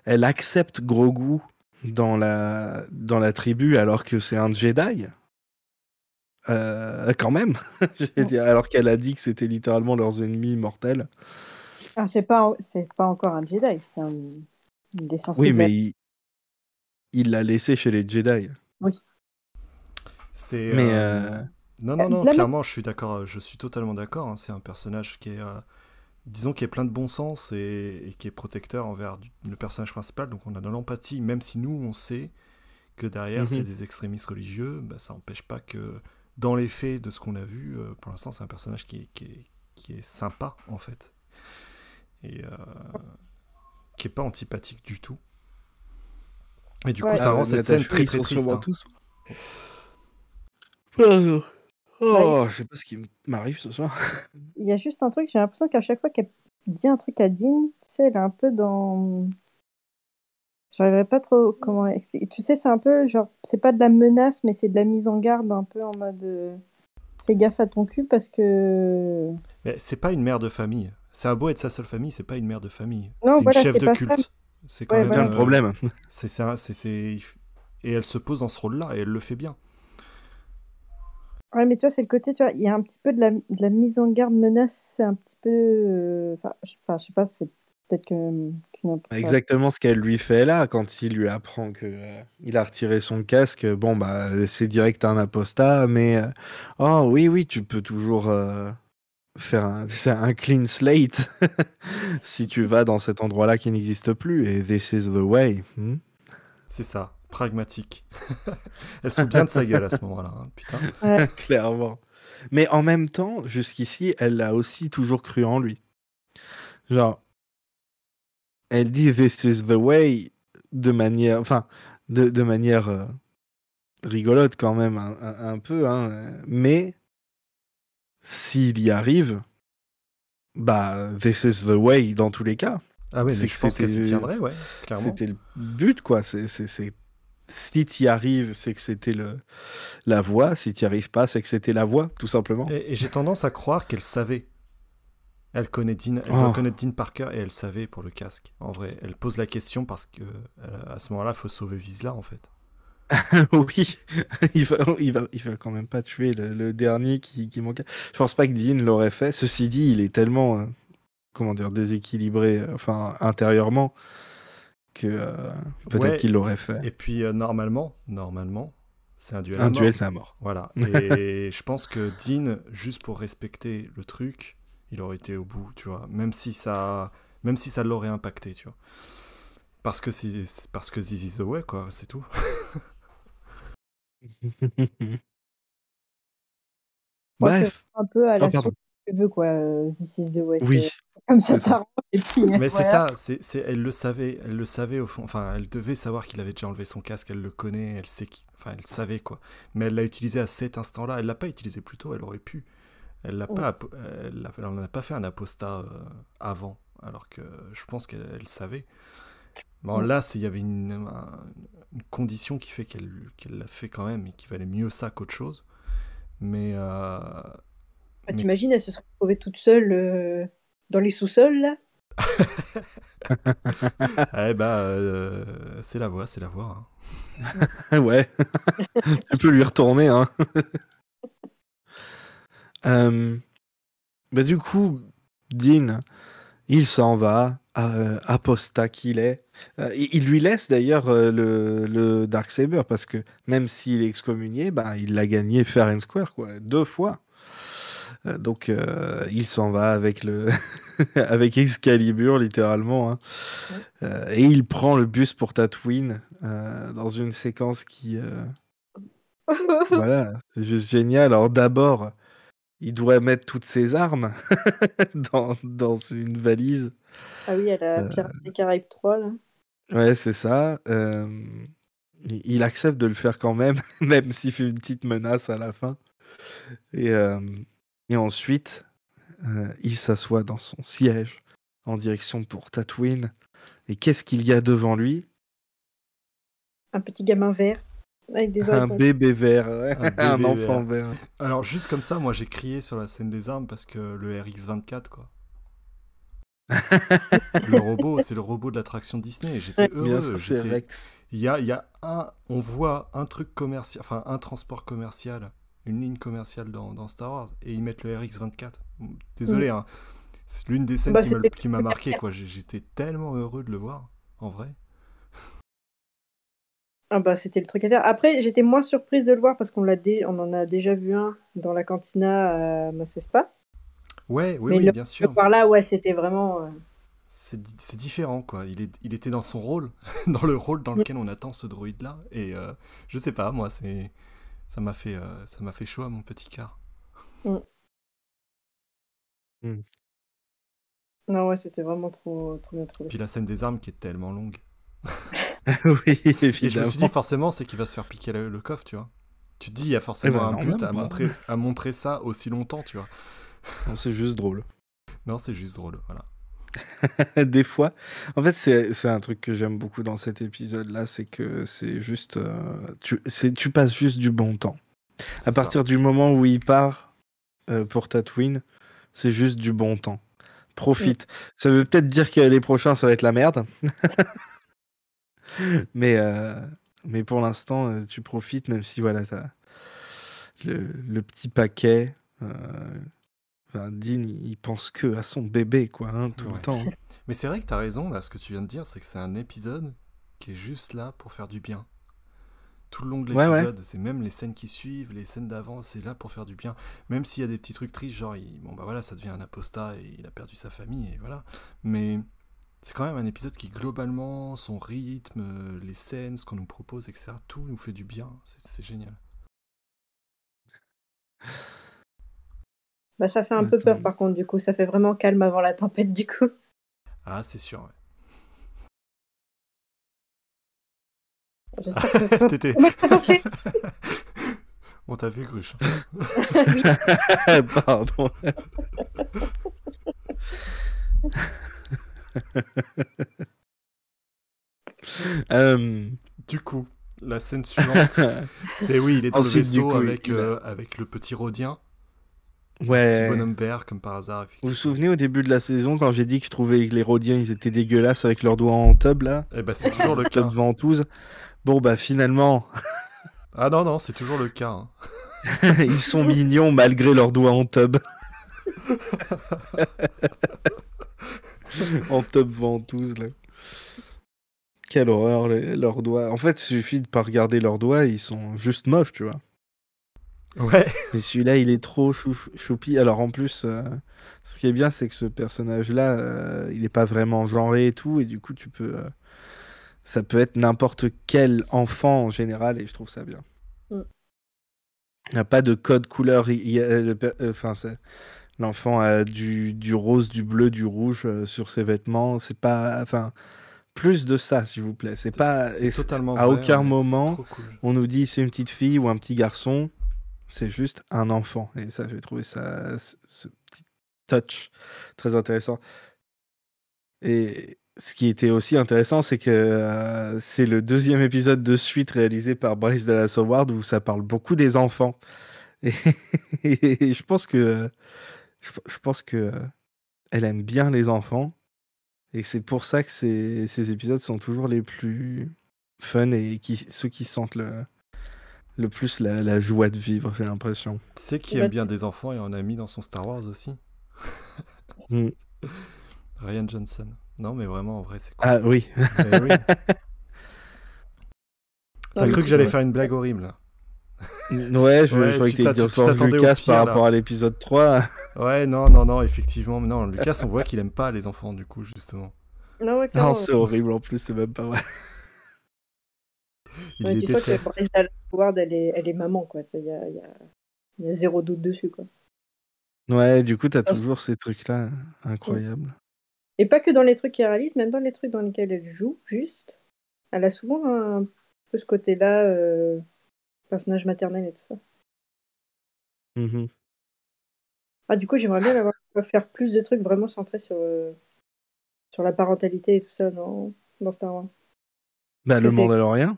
Elle accepte Grogu dans la tribu alors que c'est un Jedi. Quand même. Je vais dire, alors qu'elle a dit que c'était littéralement leurs ennemis mortels. Ah, c'est pas encore un Jedi, il est censé Oui, de la... mais il l'a laissé chez les Jedi. Oui. C'est Mais non, de la clairement, je suis d'accord, je suis totalement d'accord, hein. C'est un personnage qui est, disons, qui est plein de bon sens et qui est protecteur envers le personnage principal. Donc on a de l'empathie, même si nous on sait que derrière c'est Mhm. des extrémistes religieux, bah, ça n'empêche pas que dans les faits de ce qu'on a vu, pour l'instant c'est un personnage qui est sympa en fait et qui est pas antipathique du tout. Et du coup, Ouais. ça rend cette scène très Natacha, ils très sont triste, sûrement hein. tous. Oh, Bah, je sais pas ce qui m'arrive ce soir. il y a juste un truc, j'ai l'impression qu'à chaque fois qu'elle dit un truc à Dean, tu sais, elle est un peu dans... J'arriverai pas trop comment expliquer. Tu sais, c'est un peu genre, c'est pas de la menace, mais c'est de la mise en garde, un peu en mode fais gaffe à ton cul parce que. Mais c'est pas une mère de famille. C'est un beau être sa seule famille, c'est pas une mère de famille. Non, C'est une voilà, chef c'est de pas ça. culte. C'est quand Ouais, même. C'est bien voilà. le problème. C'est ça, et elle se pose dans ce rôle-là et elle le fait bien. Ouais, mais tu vois, c'est le côté, tu vois, il y a un petit peu de la mise en garde menace, c'est un petit peu. Enfin, je sais pas, c'est peut-être qu'une. Exactement ce qu'elle lui fait là, quand il lui apprend que il a retiré son casque. Bon, bah, c'est direct un apostat, mais oh oui, oui, tu peux toujours faire c'est un clean slate si tu vas dans cet endroit-là qui n'existe plus. Et this is the way. C'est ça, pragmatique. Elle se fout bien de sa gueule à ce moment-là, hein, putain. Ouais. Clairement. Mais en même temps, jusqu'ici, elle a aussi toujours cru en lui. Genre, elle dit this is the way de manière, enfin, de manière rigolote quand même un peu, hein, mais s'il y arrive, bah, this is the way dans tous les cas. Ah ouais, C'est mais que je pense qu'elle s'y c'était tiendrait, ouais, clairement. c'était le but, quoi. Si tu y arrives, c'est que c'était la voie. Si tu n'y arrives pas, c'est que c'était la voie, tout simplement. Et j'ai tendance à croire qu'elle savait. Elle connaît Dean, elle doit Oh. connaître Dean Parker et elle savait pour le casque. En vrai, elle pose la question parce que à ce moment-là, il faut sauver Vizsla en fait. Oui, il va quand même pas tuer le dernier qui manquait. Je pense pas que Dean l'aurait fait. Ceci dit, il est tellement, comment dire, déséquilibré, enfin, intérieurement, que peut-être Ouais, qu'il l'aurait fait. et puis normalement, c'est un duel à Un mort. duel, c'est à mort. Voilà. Et je pense que Dean, juste pour respecter le truc, il aurait été au bout, tu vois. Même si ça l'aurait impacté, tu vois. Parce que this is the way, quoi, c'est tout. Moi, c'est Bref. un peu à Oh, la pardon. soupe que tu veux, quoi. This is the way. Oui, C'est comme ça, c'est ça. t'arranges. Et puis, Mais c'est voilà. ça, elle le savait au fond. Enfin, elle devait savoir qu'il avait déjà enlevé son casque, elle le connaît, elle sait enfin, elle savait quoi. Mais elle l'a utilisé à cet instant-là, elle l'a pas utilisé plus tôt, elle aurait pu. Elle l'a pas, elle en a pas fait un apostat avant, alors que je pense qu'elle savait. Bon, là, il y avait une condition qui fait qu'elle l'a fait quand même et qu'il valait mieux ça qu'autre chose. Mais Bah, t'imagines, elle se serait retrouvée toute seule dans les sous-sols, là. eh bah, c'est la voie, hein. Ouais. Tu peux lui retourner, hein. Bah, du coup, Dean, il s'en va, apostat qu'il est. Il lui laisse d'ailleurs le Darksaber, parce que même s'il est excommunié, bah, il l'a gagné fair and square, quoi, 2 fois. Donc il s'en va avec avec Excalibur, littéralement, hein. Et il prend le bus pour Tatooine, dans une séquence qui... voilà, c'est juste génial. Alors d'abord, il doit mettre toutes ses armes dans une valise. Ah oui, elle a Euh, Pirates des Caraïbes 3, là. Ouais, c'est ça. Il accepte de le faire quand même, même s'il fait une petite menace à la fin. Et ensuite, il s'assoit dans son siège en direction pour Tatooine. Et qu'est-ce qu'il y a devant lui? Un petit gamin vert, avec des Un oreilles. bébé vert, ouais. Un Un bébé enfant vert. Alors, juste comme ça, moi j'ai crié sur la scène des armes parce que le RX-24, quoi. Le robot, c'est le robot de l'attraction Disney. Et j'étais Bien heureux. sûr, c'est Rex. Il y a on voit un truc commercial, enfin un transport commercial, une ligne commerciale dans Star Wars, et ils mettent le RX-24. Désolé, hein. C'est l'une des scènes Bah, qui m'a marqué, quoi. J'étais tellement heureux de le voir, en vrai. Ah bah, c'était le truc à faire. Après, j'étais moins surprise de le voir parce on en a déjà vu un dans la cantina à Mos Espa. Ouais, Mais oui, bien sûr. Le voir là, ouais, c'était vraiment... C'est différent, quoi. Il était dans son rôle, dans le rôle dans lequel on attend ce droïde-là. Et je sais pas, moi, ça m'a fait chaud à mon petit cœur. Non, ouais, c'était vraiment trop bien trouvé. Puis la scène des armes qui est tellement longue. Oui, Et je me évidemment. suis dit, forcément, c'est qu'il va se faire piquer le coffre, tu vois. Tu te dis, il y a forcément un but à montrer ça aussi longtemps, tu vois. Non, c'est juste drôle. Non, c'est juste drôle, voilà. Des fois, en fait, c'est un truc que j'aime beaucoup dans cet épisode-là, c'est que c'est juste... tu passes juste du bon temps. À partir du moment où il part pour Tatooine, c'est juste du bon temps. Profite. Ça veut peut-être dire que les prochains, ça va être la merde. Mais pour l'instant, tu profites, même si voilà, t'as le petit paquet. Enfin, Dean, il pense que à son bébé, quoi, hein, tout le temps. Mais c'est vrai que t'as raison, là, ce que tu viens de dire, c'est que c'est un épisode qui est juste là pour faire du bien. Tout le long de l'épisode, c'est même les scènes qui suivent, les scènes d'avant, c'est là pour faire du bien. Même s'il y a des petits trucs tristes, genre, bon bah voilà, ça devient un apostat et il a perdu sa famille, et voilà. Mais c'est quand même un épisode qui, globalement, son rythme, les scènes, ce qu'on nous propose, etc., tout nous fait du bien. C'est génial. Bah, ça fait un peu peur, par contre, du coup. Ça fait vraiment calme avant la tempête, du coup. Ah, c'est sûr, ouais. J'espère que ça va T'étais... passer. On t'a vu, Cruche. Oui. Pardon. Du coup, la scène suivante, c'est oui, il est dans le Ensuite, du vaisseau coup, avec le petit Rhodien, le petit Ouais. bonhomme vert, comme par hasard, Vous vous effectivement. souvenez au début de la saison quand j'ai dit que je trouvais que les Rhodiens ils étaient dégueulasses avec leurs doigts en tub là, Eh ben, c'est toujours le tub cas. ventouse. Bon bah finalement, Ah non, non, c'est toujours le cas. Hein. ils sont mignons malgré leurs doigts en tub. En tub ventouse là. Quelle horreur leurs doigts. En fait, il suffit de pas regarder leurs doigts, ils sont juste moches, tu vois. Ouais. Et celui-là, il est trop choupi. Alors en plus, ce qui est bien, c'est que ce personnage-là, il est pas vraiment genré et tout, et du coup, ça peut être n'importe quel enfant en général, et je trouve ça bien. Mm. Il n'y a pas de code couleur. Enfin, l'enfant a du rose, du bleu, du rouge sur ses vêtements. C'est pas, enfin, plus de ça, s'il vous plaît. C'est pas, C'est totalement à vrai, aucun ouais, c'est moment trop cool. on nous dit c'est une petite fille ou un petit garçon. C'est juste un enfant. Et ça, j'ai trouvé ça, ce petit touch très intéressant. Et ce qui était aussi intéressant, c'est que c'est le 2e épisode de suite réalisé par Bryce Dallas Howard où ça parle beaucoup des enfants. Et, et je pense que elle aime bien les enfants. Et c'est pour ça que ces épisodes sont toujours les plus fun et ceux qui sentent le plus la joie de vivre, j'ai l'impression. Tu sais qui aime bien des enfants et en a mis dans son Star Wars aussi? Mm. Ryan Johnson. Non, mais vraiment, en vrai, c'est cool. Ah oui. Eh oui. T'as Non, cru mais que j'allais ouais. faire une blague horrible là. Ouais, je croyais que t'allais dire tu George t'attendais au Lucas pire, par là. rapport à l'épisode 3. Ouais, non, effectivement. Non, Lucas, on voit qu'il aime pas les enfants, du coup, justement. non, ouais, Non, clairement. c'est horrible en plus, c'est même pas vrai. Il Ouais, les tu sens que déteste. Bryce Dallas Howard, elle est maman, quoi. Il y a zéro doute dessus, quoi. Ouais, du coup, t'as toujours ces trucs-là incroyables. Et pas que dans les trucs qu'elle réalise, même dans les trucs dans lesquels elle joue, juste. Elle a souvent un peu ce côté-là, personnage maternel et tout ça. Mhm. Ah, du coup, j'aimerais bien l'avoir faire plus de trucs vraiment centrés sur la parentalité et tout ça dans Star Wars. Bah, Parce le que c'est- Mandalorian.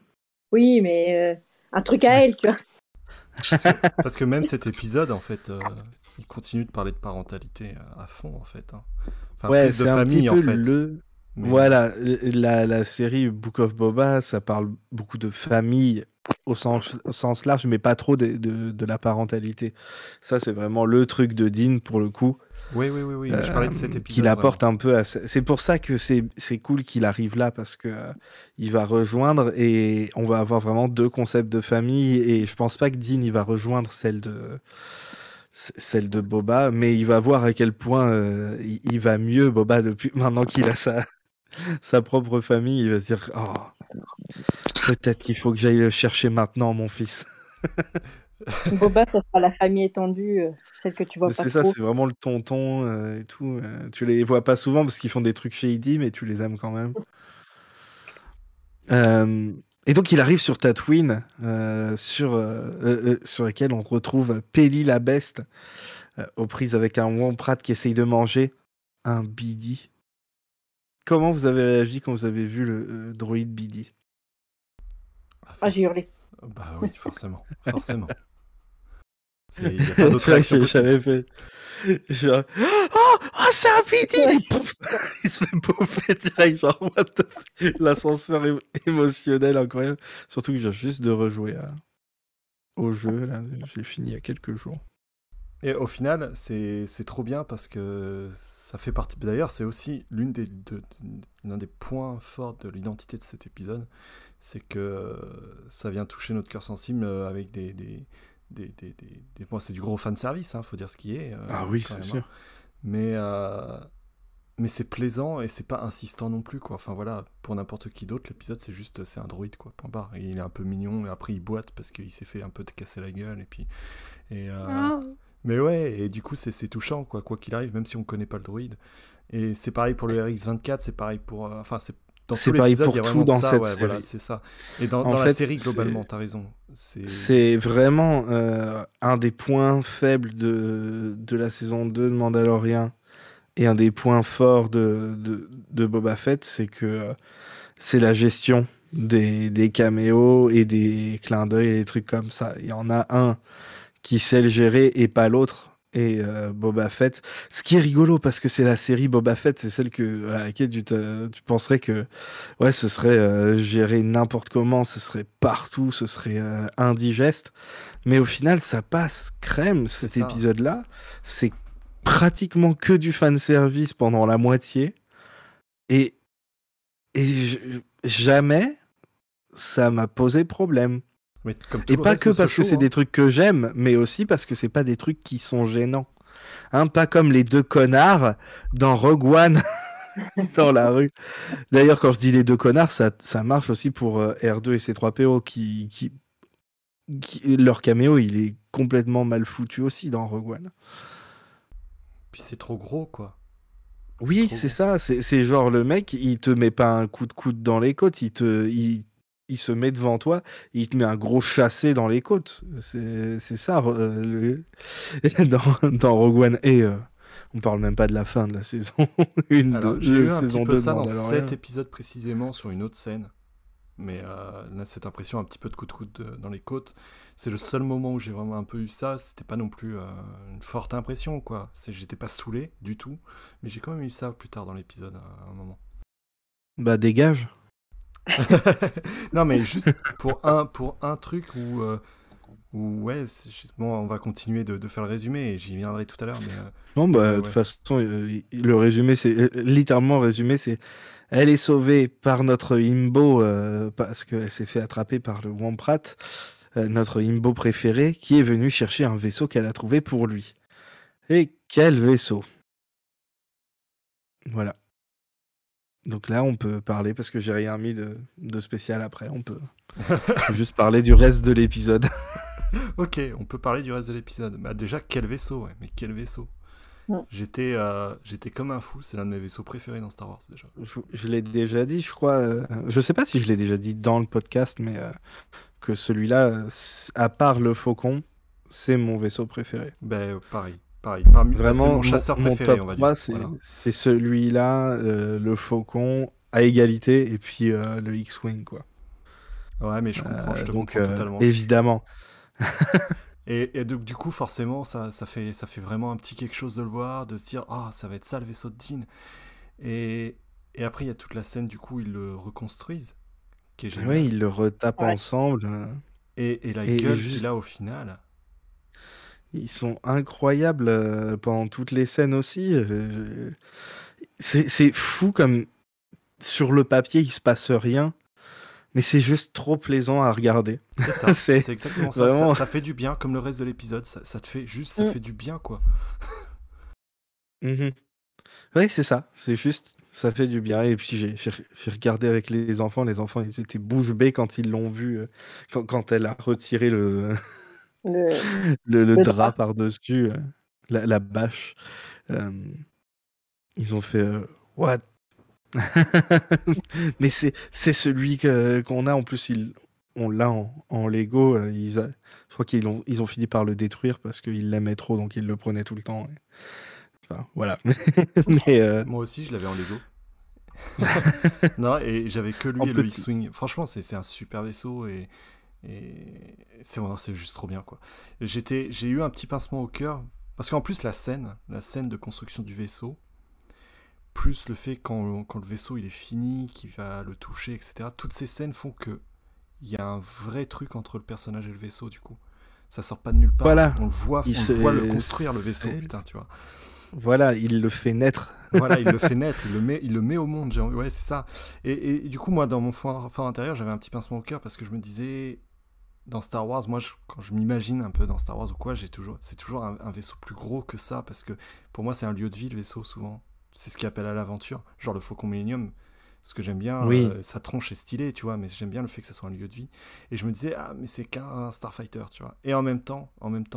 Oui, mais un truc à elle, tu vois. Parce que même cet épisode, en fait, il continue de parler de parentalité à fond, en fait. Hein. Enfin, Ouais, plus de c'est un petit famille, en peu fait. Mais, Voilà, la série Book of Boba, ça parle beaucoup de famille au sens large, mais pas trop de la parentalité. Ça, c'est vraiment le truc de Dean, pour le coup. Oui. Je parlais de cet épisode, Qu'il apporte vraiment. un peu à... C'est pour ça que c'est cool qu'il arrive là, parce que il va rejoindre et on va avoir vraiment 2 concepts de famille, et je pense pas que Dean il va rejoindre celle de Boba, mais il va voir à quel point il va mieux, Boba, depuis maintenant qu'il a sa propre famille. Il va se dire, oh, peut-être qu'il faut que j'aille le chercher maintenant, mon fils. Boba, ça sera la famille étendue, celle que tu vois pas C'est ça, trop. c'est vraiment le tonton et tout. Tu les vois pas souvent parce qu'ils font des trucs shady, mais tu les aimes quand même. Et donc il arrive sur Tatooine, sur lequel on retrouve Peli la Beste, aux prises avec un Womp-Rat qui essaye de manger un Bidi. Comment vous avez réagi quand vous avez vu le droïde Bidi? Ah, j'ai hurlé. Bah oui, forcément. Il n'y a pas d'autre réaction possible. J'avais fait... Genre, oh, c'est un Bidi! Ouais. Et pouf, il se fait bouffer direct, genre, what the fuck. L'ascenseur émotionnel incroyable. Surtout que j'ai juste de rejouer au jeu, là, j'ai fini il y a quelques jours. Et au final, c'est trop bien parce que ça fait partie... D'ailleurs, c'est aussi l'un des points forts de l'identité de cet épisode, c'est que ça vient toucher notre cœur sensible avec Bon, c'est du gros fanservice, hein, faut dire ce qui est. Ah oui, quand c'est même, sûr. hein. Mais c'est plaisant et c'est pas insistant non plus, quoi. Enfin voilà, pour n'importe qui d'autre, l'épisode c'est un droïde, quoi, point barre. Et il est un peu mignon et après il boite parce qu'il s'est fait un peu casser la gueule et puis... Mais ouais, et du coup c'est touchant, quoi qu'il arrive, même si on connaît pas le droïde. Et c'est pareil pour le RX-24, c'est pareil pour... c'est dans C'est tout pareil l'épisode, pour il y a tout vraiment dans ça, cette ouais, série. voilà, c'est ça. Et dans En la fait, série, globalement, t'as raison. c'est vraiment un des points faibles de la saison 2 de Mandalorian Et un des points forts de Boba Fett, c'est que c'est la gestion des caméos et des clins d'œil et des trucs comme ça. Il y en a un qui sait le gérer et pas l'autre. Et Boba Fett, ce qui est rigolo parce que c'est la série Boba Fett, c'est celle à laquelle tu penserais que ouais, ce serait géré n'importe comment, ce serait partout, ce serait indigeste. Mais au final, ça passe crème C'est cet ça. épisode-là. C'est pratiquement que du fanservice pendant la moitié. Et, jamais ça m'a posé problème. Mais comme tout Et le pas reste que de ce parce que show, c'est hein. des trucs que j'aime, mais aussi parce que c'est pas des trucs qui sont gênants. Hein, pas comme les deux connards dans Rogue One dans la rue. D'ailleurs, quand je dis les deux connards, ça marche aussi pour R2 et C3PO leur caméo, il est complètement mal foutu aussi dans Rogue One. Puis c'est trop gros, quoi. Oui, trop c'est gros. ça. C'est genre le mec, il te met pas un coup de coude dans les côtes, il se met devant toi, il te met un gros chassé dans les côtes. C'est ça dans Rogue One. Et on parle même pas de la fin de la saison 1, Alors, j'ai de eu un petit saison peu 2 de ça dans Mandalorian. cet épisode précisément sur une autre scène. Mais là, cette impression, un petit peu de coup de coude dans les côtes, c'est le seul moment où j'ai vraiment un peu eu ça. C'était pas non plus une forte impression, quoi. J'étais pas saoulé du tout, mais j'ai quand même eu ça plus tard dans l'épisode, à un moment. Bah dégage. Non, mais juste pour un truc où ouais, bon, on va continuer de faire le résumé et j'y viendrai tout à l'heure. Mais Non, mais bah, ouais, de toute ouais. façon, le résumé, c'est littéralement résumé, c'est elle est sauvée par notre Imbo parce qu'elle s'est fait attraper par le Wamprat, notre Imbo préféré, qui est venu chercher un vaisseau qu'elle a trouvé pour lui. Et quel vaisseau! Voilà. Donc là, on peut parler parce que j'ai rien mis de spécial après. On peut juste parler du reste de l'épisode. Ok, on peut parler du reste de l'épisode. Bah, déjà, quel vaisseau, ouais, mais quel vaisseau. Ouais. J'étais comme un fou, c'est l'un de mes vaisseaux préférés dans Star Wars déjà. Je l'ai déjà dit, je crois. Je sais pas si je l'ai déjà dit dans le podcast, mais que celui-là, à part le Faucon, c'est mon vaisseau préféré. Ben pareil. Bah, c'est Vraiment, mon chasseur mon préféré, top on va 3, dire. Voilà. c'est celui-là, le Faucon, à égalité, et puis le X-Wing, quoi. Ouais, mais je comprends, je te Donc, comprends totalement. évidemment. Et donc, du coup, forcément, ça fait vraiment un petit quelque chose de le voir, de se dire, ah, ça va être ça le vaisseau de Dean. Et après, il y a toute la scène, du coup, ils le reconstruisent, qui est Oui, génial. ils le retapent Ouais. ensemble. Et la Et gueule juste, qu'il a au final. ils sont incroyables pendant toutes les scènes aussi. C'est fou comme sur le papier, il se passe rien, mais c'est juste trop plaisant à regarder. C'est ça, C'est c'est exactement ça. vraiment. Ça fait du bien, comme le reste de l'épisode. Ça te fait juste, ça Mm. fait du bien, quoi. Mhm. Oui, c'est ça. C'est juste, ça fait du bien. Et puis j'ai regardé avec les enfants. Les enfants, ils étaient bouche bée quand ils l'ont vu, quand elle a retiré Le, le le drap drap. par-dessus, la bâche. Euh, Ils ont fait What? Mais c'est celui qu'on a. En plus, on l'a en Lego. Je crois ils ont fini par le détruire parce qu'ils l'aimaient trop, donc ils le prenaient tout le temps. Enfin, voilà. Mais Moi aussi, je l'avais en Lego. Non, et j'avais que lui en et le petit. X-Wing. Franchement, c'est un super vaisseau et c'est juste trop bien, quoi. J'ai eu un petit pincement au cœur parce qu'en plus la scène de construction du vaisseau, plus le fait quand le vaisseau il est fini, qu'il va le toucher, etc. Toutes ces scènes font que il y a un vrai truc entre le personnage et le vaisseau, du coup. Ça sort pas de nulle part. Voilà. On le voit le construire, le vaisseau, c'est- putain, tu vois. Voilà, il le fait naître. Voilà, il le fait naître, il le met au monde. Ouais, c'est ça. Et du coup, moi, dans mon fort intérieur, j'avais un petit pincement au cœur parce que je me disais, dans Star Wars, moi, quand je m'imagine un peu dans Star Wars ou quoi, c'est toujours un vaisseau plus gros que ça parce que pour moi, c'est un lieu de vie, le vaisseau, souvent. C'est ce qui appelle à l'aventure. Genre le Faucon Millennium, ce que j'aime bien, Oui. sa tronche est stylée, tu vois, mais j'aime bien le fait que ça soit un lieu de vie. Et je me disais, ah, mais c'est qu'un Starfighter, tu vois. Et en même temps,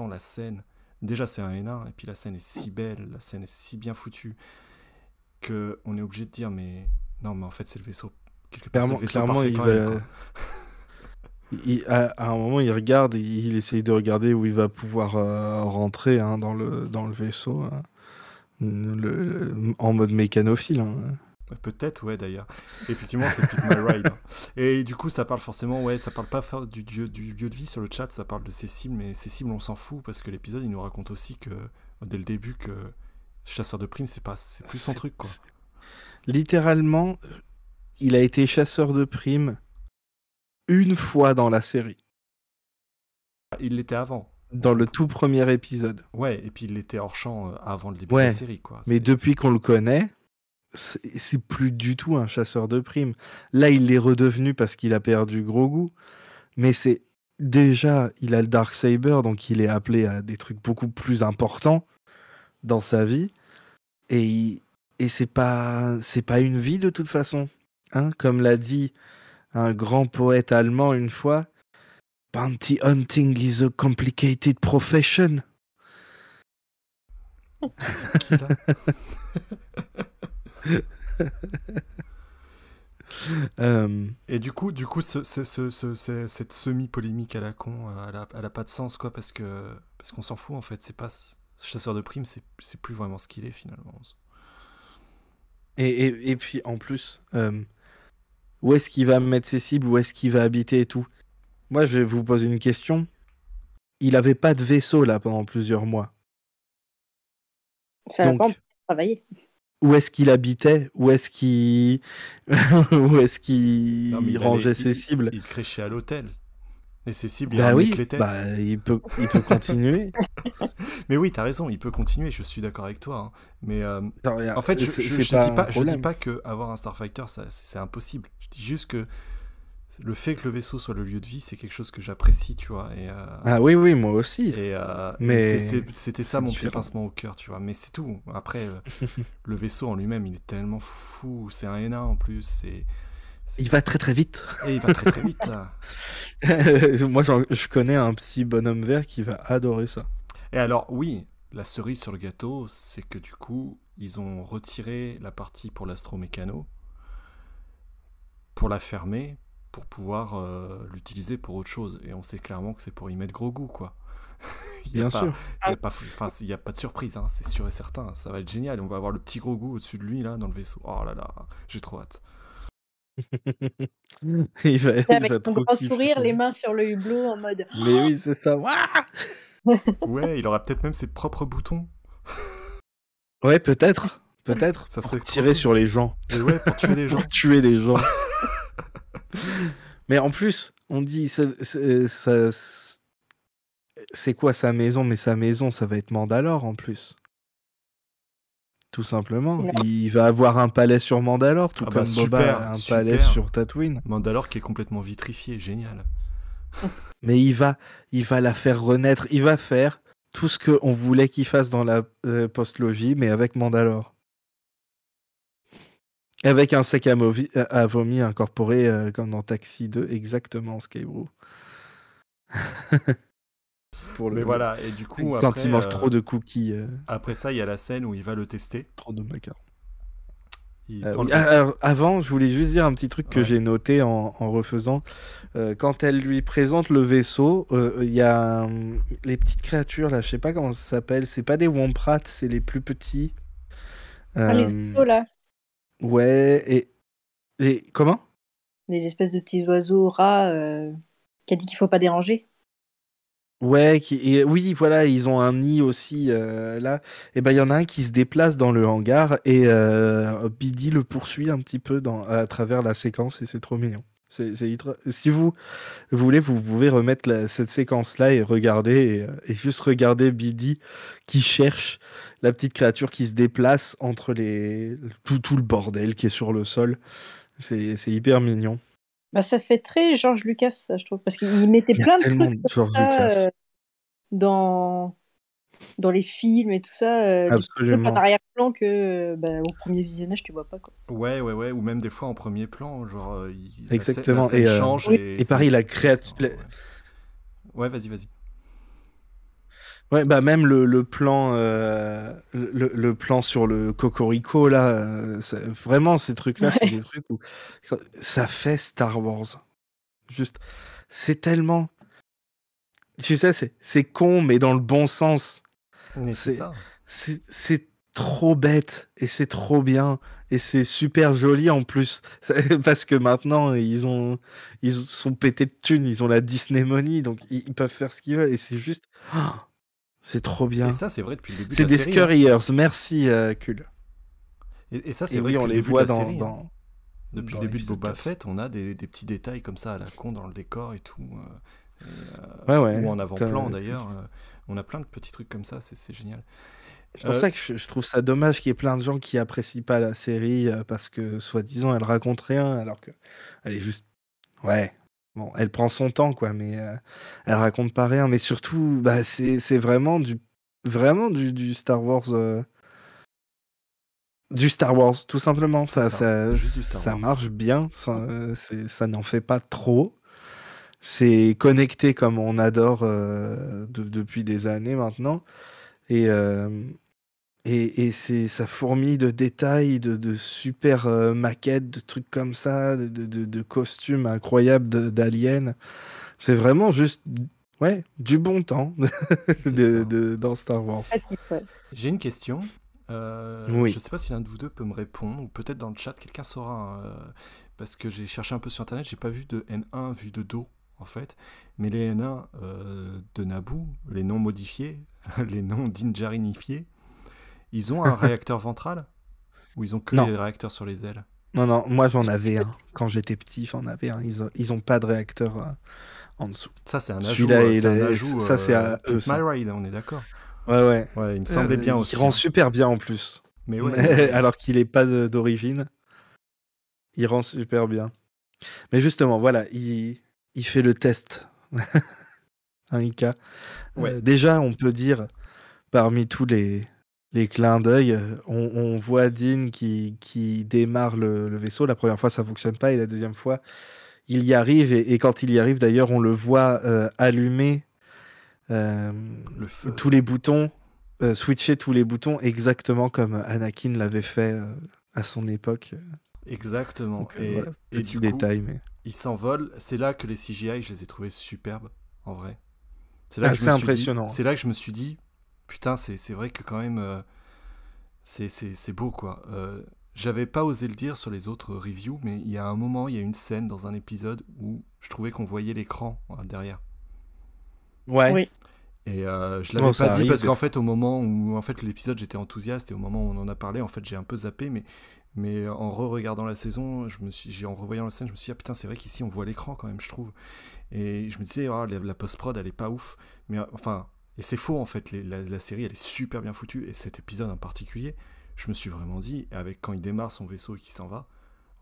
la scène, déjà, c'est un N1, et puis la scène est si belle, la scène est si bien foutue qu'on est obligé de dire, mais non, mais en fait, c'est le vaisseau. Quelque part, c'est le vaisseau Clairement, parfait il quand va. même, quoi. À un moment, il regarde, il essaye de regarder où il va pouvoir rentrer, hein, dans le vaisseau. En mode mécanophile. Hein. Peut-être, ouais, d'ailleurs. Effectivement, c'est Pick My Ride. Hein. Et du coup, ça parle forcément, ouais, ça parle pas du lieu de vie sur le chat, ça parle de ses cibles, mais ses cibles, on s'en fout, parce que l'épisode, il nous raconte aussi que, dès le début, que chasseur de primes, c'est plus son truc, quoi. Littéralement, il a été chasseur de primes une fois dans la série. Il l'était avant. Dans le tout premier épisode. Ouais, et puis il l'était hors champ avant le début de la série, quoi. Mais depuis qu'on le connaît, c'est plus du tout un chasseur de primes. Là, il l'est redevenu parce qu'il a perdu Grogu. Mais c'est déjà, il a le Darksaber, donc il est appelé à des trucs beaucoup plus importants dans sa vie. Et c'est pas une vie de toute façon. Hein, comme l'a dit un grand poète allemand une fois, Bounty hunting is a complicated profession. C'est qui, là? Et du coup, cette semi-polémique à la con, elle a pas de sens, quoi, parce qu'on s'en fout, en fait. C'est pas chasseur de primes, c'est plus vraiment ce qu'il est, finalement. Et puis, en plus, où est-ce qu'il va mettre ses cibles, où est-ce qu'il va habiter et tout. Moi, je vais vous poser une question. Il avait pas de vaisseau, là, pendant plusieurs mois. Ça n'a pas travaillé. Où est-ce qu'il habitait? Où est-ce qu'il rangeait ses cibles? Il créchait à l'hôtel. Et ses cibles, bah oui, les têtes. Bah, il peut continuer. Mais oui, t'as raison, il peut continuer, je suis d'accord avec toi. Hein. Mais en fait, je dis pas que avoir un Starfighter, c'est impossible. Je dis juste que le fait que le vaisseau soit le lieu de vie, c'est quelque chose que j'apprécie, tu vois. Et, ah oui, moi aussi. Mais c'était ça mon petit pincement au cœur, tu vois. Mais c'est tout. Après, le vaisseau en lui-même, il est tellement fou. C'est un N1 en plus. Il va très très vite. Et il va très très vite. Moi, je connais un petit bonhomme vert qui va adorer ça. Et alors, oui, la cerise sur le gâteau, c'est que du coup, ils ont retiré la partie pour l'astromécano pour la fermer, pour pouvoir l'utiliser pour autre chose. Et on sait clairement que c'est pour y mettre Grogu, quoi. Bien sûr. Il n'y a pas de surprise, hein, c'est sûr et certain. Ça va être génial. On va avoir le petit Grogu au-dessus de lui, là, dans le vaisseau. Oh là là, j'ai trop hâte. il va ton grand sourire, les mains sur le hublot en mode. Mais oui, c'est ça. Ouais, il aura peut-être même ses propres boutons. Ouais, peut-être. Ça serait pour tirer sur les gens. Et ouais, pour tuer les gens. Pour tuer les gens. Mais en plus, on dit c'est quoi sa maison? Mais sa maison, ça va être Mandalore en plus. Tout simplement. Il va avoir un palais sur Mandalore, tout comme Boba a un palais sur Tatooine. Mandalore qui est complètement vitrifié, génial. Mais il va la faire renaître. Il va faire tout ce qu'on voulait qu'il fasse dans la post-logie, mais avec Mandalore. Avec un sec à vomi incorporé comme dans Taxi 2, exactement, Skybrew. Mais voilà, et du coup, quand après, il mange trop de cookies. Après ça, il y a la scène où il va le tester. Trop de macarons. Alors, avant, je voulais juste dire un petit truc que j'ai noté en refaisant. Quand elle lui présente le vaisseau, il y a les petites créatures là, je sais pas comment ça s'appelle. C'est pas des Womprats, c'est les plus petits. Les oiseaux là. Ouais, et comment? Les espèces de petits oiseaux rats qui a dit qu'il faut pas déranger. Ouais, oui, voilà, ils ont un nid aussi là. Et ben il y en a un qui se déplace dans le hangar et Bidi le poursuit un petit peu à travers la séquence et c'est trop mignon. Si vous voulez, vous pouvez remettre cette séquence-là et regarder et juste regarder Bidi qui cherche la petite créature qui se déplace entre tout le bordel qui est sur le sol. C'est hyper mignon. Bah, ça fait très George Lucas, ça, je trouve, parce qu'il mettait plein de trucs George Lucas. Dans les films et tout ça, absolument. En arrière-plan que au premier visionnage tu vois pas quoi. Ouais, ou même des fois en premier plan, genre exactement. La scène change et pareil la créature. Ouais, vas-y. Ouais, bah même le plan, le plan sur le Cocorico là, vraiment ces trucs-là, c'est des trucs où ça fait Star Wars. Juste, c'est tellement, tu sais, c'est con mais dans le bon sens. Mais c'est ça. C'est trop bête et c'est trop bien et c'est super joli en plus parce que maintenant ils sont pétés de thunes, ils ont la Disney Money donc ils peuvent faire ce qu'ils veulent et c'est juste c'est trop bien. Et ça, c'est vrai depuis le début de C'est la des série. Hein. Scurriers, merci Kul. Et ça, c'est Et vrai oui, on depuis le les début de voit la série. Hein. dans Depuis dans le début de l'épisode Boba 4. Fett, on a des petits détails comme ça à la con dans le décor et tout. Ouais, Ou en avant-plan comme- d'ailleurs. On a plein de petits trucs comme ça, c'est génial. C'est pour ça que je trouve ça dommage qu'il y ait plein de gens qui apprécient pas la série parce que soi-disant elle raconte rien alors que elle est juste ouais. Bon, elle prend son temps quoi, mais elle raconte pas rien. Mais surtout, bah c'est vraiment du Star Wars, tout simplement. C'est ça, c'est juste du Star Ça Wars. marche bien. Ça n'en fait pas trop. C'est connecté comme on adore depuis des années maintenant. Et ça fourmille de détails, de super maquettes, de trucs comme ça, de costumes incroyables d'aliens. C'est vraiment juste, ouais, du bon temps C'est ça. dans Star Wars. Pratique, ouais. J'ai une question. Oui. Je sais pas si l'un de vous deux peut me répondre, ou peut-être dans le chat, quelqu'un saura. Parce que j'ai cherché un peu sur internet, j'ai pas vu de N1 vu de dos, en fait. Mais les N1 de Naboo, les noms modifiés, les noms dinjarinifiés, ils ont un réacteur ventral? Ou ils ont que Non. les réacteurs sur les ailes? Non, moi j'en avais un. Quand j'étais petit, j'en avais un. Ils ont pas de réacteur en dessous. Ça, c'est un ajout. Celui-là, ça c'est à eux. Pimp Ça. My Ride, on est d'accord. Ouais. Ouais, il me semblait bien aussi. Il rend hein. super bien en plus. Mais ouais. Alors qu'il est pas d'origine. Il rend super bien. Mais justement, voilà, il fait le test. Un Ika. Ouais. Déjà, on peut dire, parmi tous les clins d'œil, on voit Dean qui démarre le vaisseau. La première fois, ça fonctionne pas. Et la deuxième fois, il y arrive. Et quand il y arrive, d'ailleurs, on le voit allumer Le feu. tous les boutons, switcher tous les boutons, exactement comme Anakin l'avait fait à son époque. Exactement. Donc, Et, voilà, et petit du détail, coup, mais ils s'envolent. C'est là que les CGI, je les ai trouvés superbes, en vrai. C'est là que je c'est me suis dit- impressionnant. C'est là que je me suis dit, putain, c'est vrai que quand même, c'est beau, quoi. J'avais pas osé le dire sur les autres reviews, mais il y a un moment, il y a une scène dans un épisode où je trouvais qu'on voyait l'écran derrière. Ouais. Oui. Et je Bon, l'avais ça pas dit arrive parce des qu'en fait, au moment où en fait l'épisode j'étais enthousiaste et au moment où on en a parlé, en fait j'ai un peu zappé, mais en re-regardant la saison, en revoyant la scène, je me suis dit ah putain c'est vrai qu'ici on voit l'écran quand même, je trouve. Et je me disais oh, la post-prod elle est pas ouf, mais enfin et c'est faux en fait, la série elle est super bien foutue et cet épisode en particulier, je me suis vraiment dit avec quand il démarre son vaisseau et qu'il s'en va.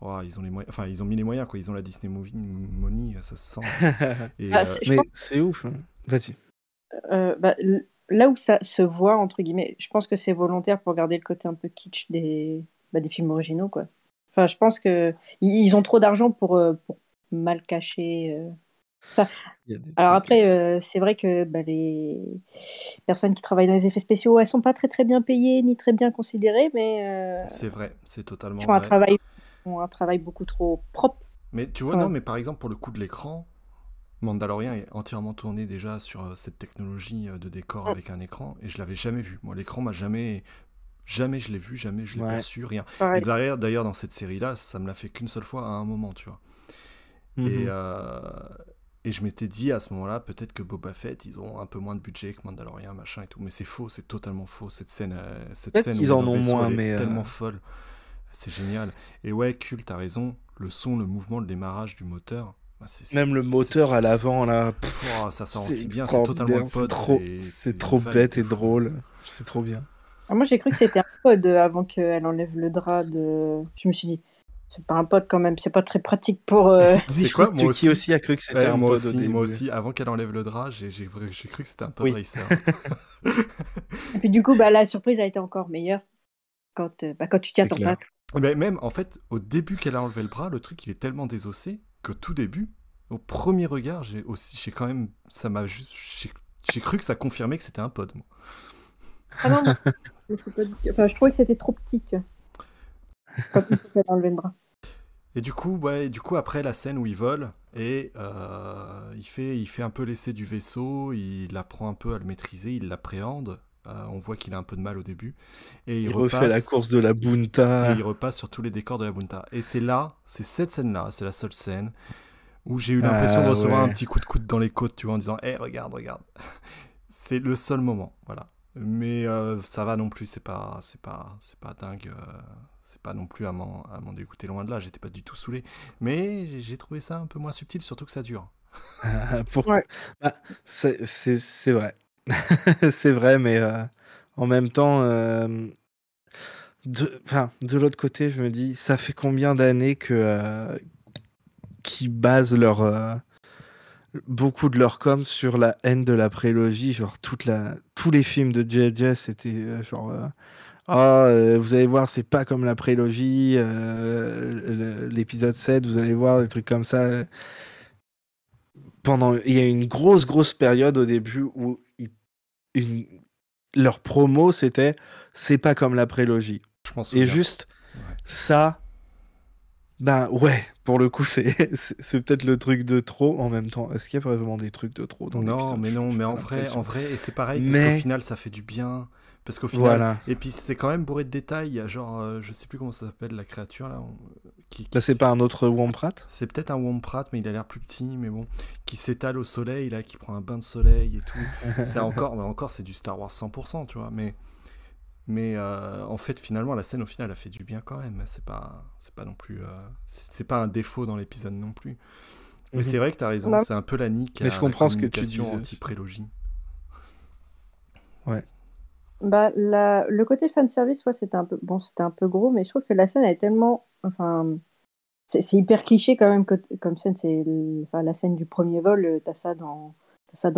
Oh, ils ont les moyens, enfin ils ont mis les moyens quoi, ils ont la Disney Money, ça se sent. Et, Je Mais pense, c'est ouf. Hein. Vas-y. là où ça se voit, entre guillemets, je pense que c'est volontaire pour garder le côté un peu kitsch des films originaux, quoi. Enfin, je pense que ils ont trop d'argent pour mal cacher ça. Il y a des Alors trucs, après, c'est vrai que les personnes qui travaillent dans les effets spéciaux, elles sont pas très très bien payées ni très bien considérées, mais c'est vrai, c'est totalement ils font vrai. un travail beaucoup trop propre. Mais tu vois, Ouais. non, mais par exemple, pour le coup de l'écran, Mandalorian est entièrement tourné déjà sur cette technologie de décor avec un écran, et je l'avais jamais vu. Moi, l'écran m'a jamais je l'ai vu, jamais je l'ai Ouais. perçu, rien. Pareil. Et d'ailleurs, dans cette série-là, ça me l'a fait qu'une seule fois à un moment, tu vois. Mhm. Et je m'étais dit à ce moment-là, peut-être que Boba Fett, ils ont un peu moins de budget que Mandalorian, machin et tout. Mais c'est faux, c'est totalement faux. Cette scène Peut-être où il qu'ils est en dans le ont vaisseau, moins, elle est mais tellement folle. C'est génial. Et ouais, Kul, t'as raison. Le son, le mouvement, le démarrage du moteur. même le moteur à l'avant là, Oh, ça sort c'est aussi bien, c'est totalement le extraordinaire. pod. C'est trop une vibe bête de et fou. drôle. C'est trop bien. Ah, moi, j'ai cru que c'était un pod avant qu'elle enlève le drap de. Je me suis dit, c'est pas un pod quand même, c'est pas très pratique pour. C'est Oui, je quoi, crois que moi Tuki aussi aussi a cru que c'était Ouais, un moi pod aussi, au début. moi aussi. Avant qu'elle enlève le drap, j'ai cru que c'était un pod Oui. racer. Et puis du coup, la surprise a été encore meilleure quand tu t'y C'est attends clair. pas. Mais même, en fait, au début qu'elle a enlevé le bras, le truc, il est tellement désossé qu'au tout début, au premier regard, j'ai quand même, ça m'a juste, j'ai cru que ça confirmait que c'était un pod, moi. Ah non, moi, je trouvais que c'était trop petit, tu vois. Quand elle a enlevé le drap. Et du coup, après la scène où il vole, et il fait un peu l'essai du vaisseau, il apprend un peu à le maîtriser, il l'appréhende, On voit qu'il a un peu de mal au début. Et Il refait la course de la et Bunta. il repasse sur tous les décors de la Bunta. Et c'est cette scène-là, c'est la seule scène où j'ai eu l'impression de recevoir un petit coup de coude dans les côtes, tu vois, en disant « Hé, regarde. » C'est le seul moment, voilà. Mais ça va non plus, c'est pas dingue. C'est pas non plus à m'en dégoûter, loin de là. J'étais pas du tout saoulé. Mais j'ai trouvé ça un peu moins subtil, surtout que ça dure. Pourquoi Ouais. Bah, c'est vrai. C'est vrai, mais en même temps, de l'autre côté, je me dis, ça fait combien d'années qu'ils basent beaucoup de leur com sur la haine de la prélogie, genre tous les films de JJ, c'était vous allez voir, c'est pas comme la prélogie, l'épisode 7, vous allez voir des trucs comme ça. Il y a une grosse période au début où une- leur promo c'était c'est pas comme la prélogie. Je m'en Et souviens. juste Ouais. ça, ben ouais, pour le coup c'est peut-être le truc de trop en même temps. Est-ce qu'il y a vraiment des trucs de trop dans l'épisode? Mais J'ai pas en l'impression. vrai, et c'est pareil, parce qu'au Mais final, ça fait du bien. Parce qu'au final, voilà, et puis c'est quand même bourré de détails. Il y a genre, je sais plus comment ça s'appelle la créature là, là c'est pas un autre Womprat? c'est peut-être un Womprat, mais il a l'air plus petit, mais bon, qui s'étale au soleil là, qui prend un bain de soleil et tout. C'est encore c'est du Star Wars 100%, tu vois. Mais en fait, finalement, la scène au final a fait du bien quand même. C'est pas non plus, c'est pas un défaut dans l'épisode non plus. Mais c'est vrai que t'as raison, Non. c'est un peu la nique Mais à je la comprends ce que tu communication disais aussi. anti-prélogie. Ouais. Bah, le côté fanservice, ouais, c'était un peu gros, mais je trouve que la scène elle est tellement. Enfin, c'est hyper cliché quand même comme scène. La scène du premier vol, t'as ça dans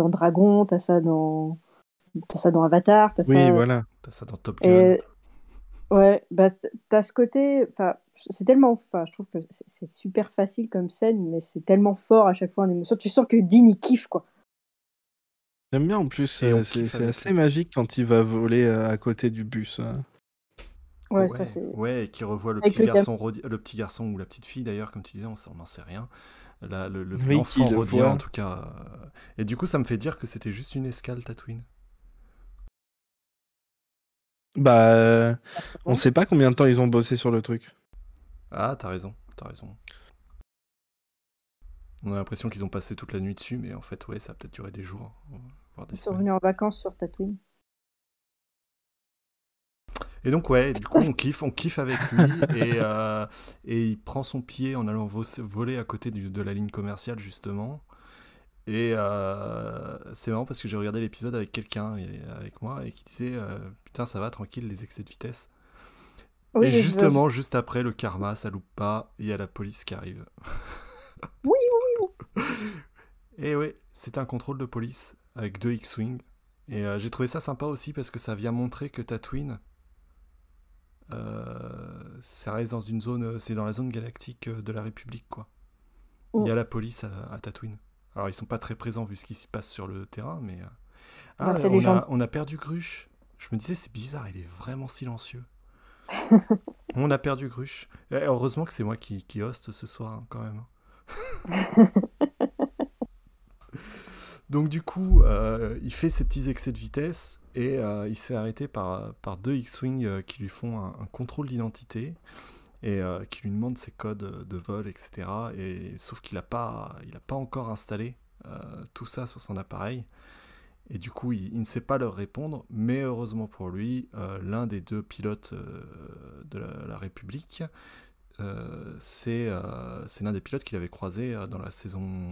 Dragon, t'as ça dans Avatar, t'as Oui, ça. voilà. T'as ça dans Top Gun. Et ouais, bah, t'as ce côté. Enfin, c'est tellement. Enfin, je trouve que c'est super facile comme scène, mais c'est tellement fort à chaque fois en émotion. Tu sens que Dean il kiffe, quoi. J'aime bien en plus, Et on c'est kiffe avec assez lui. magique quand il va voler à côté du bus. Ouais, ça c'est. Ouais, et qui revoit le Avec petit le garçon, le petit garçon ou la petite fille d'ailleurs, comme tu disais, on n'en sait rien. Oui, qui L'enfant le rodian voit. en tout cas. Et du coup, ça me fait dire que c'était juste une escale Tatooine. Bah, on sait pas combien de temps ils ont bossé sur le truc. Ah, t'as raison. On a l'impression qu'ils ont passé toute la nuit dessus, mais en fait, ouais, ça a peut-être duré des jours, voire des Ils sont semaines. venus en vacances sur Tatooine. Et donc, ouais, du coup, on kiffe avec lui, et il prend son pied en allant voler à côté de la ligne commerciale, justement. Et c'est marrant parce que j'ai regardé l'épisode avec quelqu'un, avec moi, et qui disait putain, ça va, tranquille, les excès de vitesse. Oui, Et justement, juste après, le karma, ça loupe pas, il y a la police qui arrive. Oui. Et ouais, c'est un contrôle de police avec 2 X-Wing. Et j'ai trouvé ça sympa aussi parce que ça vient montrer que Tatooine, ça reste dans une zone, c'est dans la zone galactique de la République, quoi. Il y a la police à Tatooine. Alors ils sont pas très présents vu ce qui se passe sur le terrain, mais c'est les gens. on a perdu Gruche. Je me disais c'est bizarre, il est vraiment silencieux. On a perdu Gruche. Et heureusement que c'est moi qui host ce soir, hein, quand même. Donc du coup, il fait ses petits excès de vitesse et il se fait arrêter par 2 X-Wing qui lui font un contrôle d'identité et qui lui demandent ses codes de vol, etc. Et, sauf qu'il n'a pas encore installé tout ça sur son appareil. Et du coup, il ne sait pas leur répondre, mais heureusement pour lui, l'un des 2 pilotes de la République, c'est l'un des pilotes qu'il avait croisé dans la saison...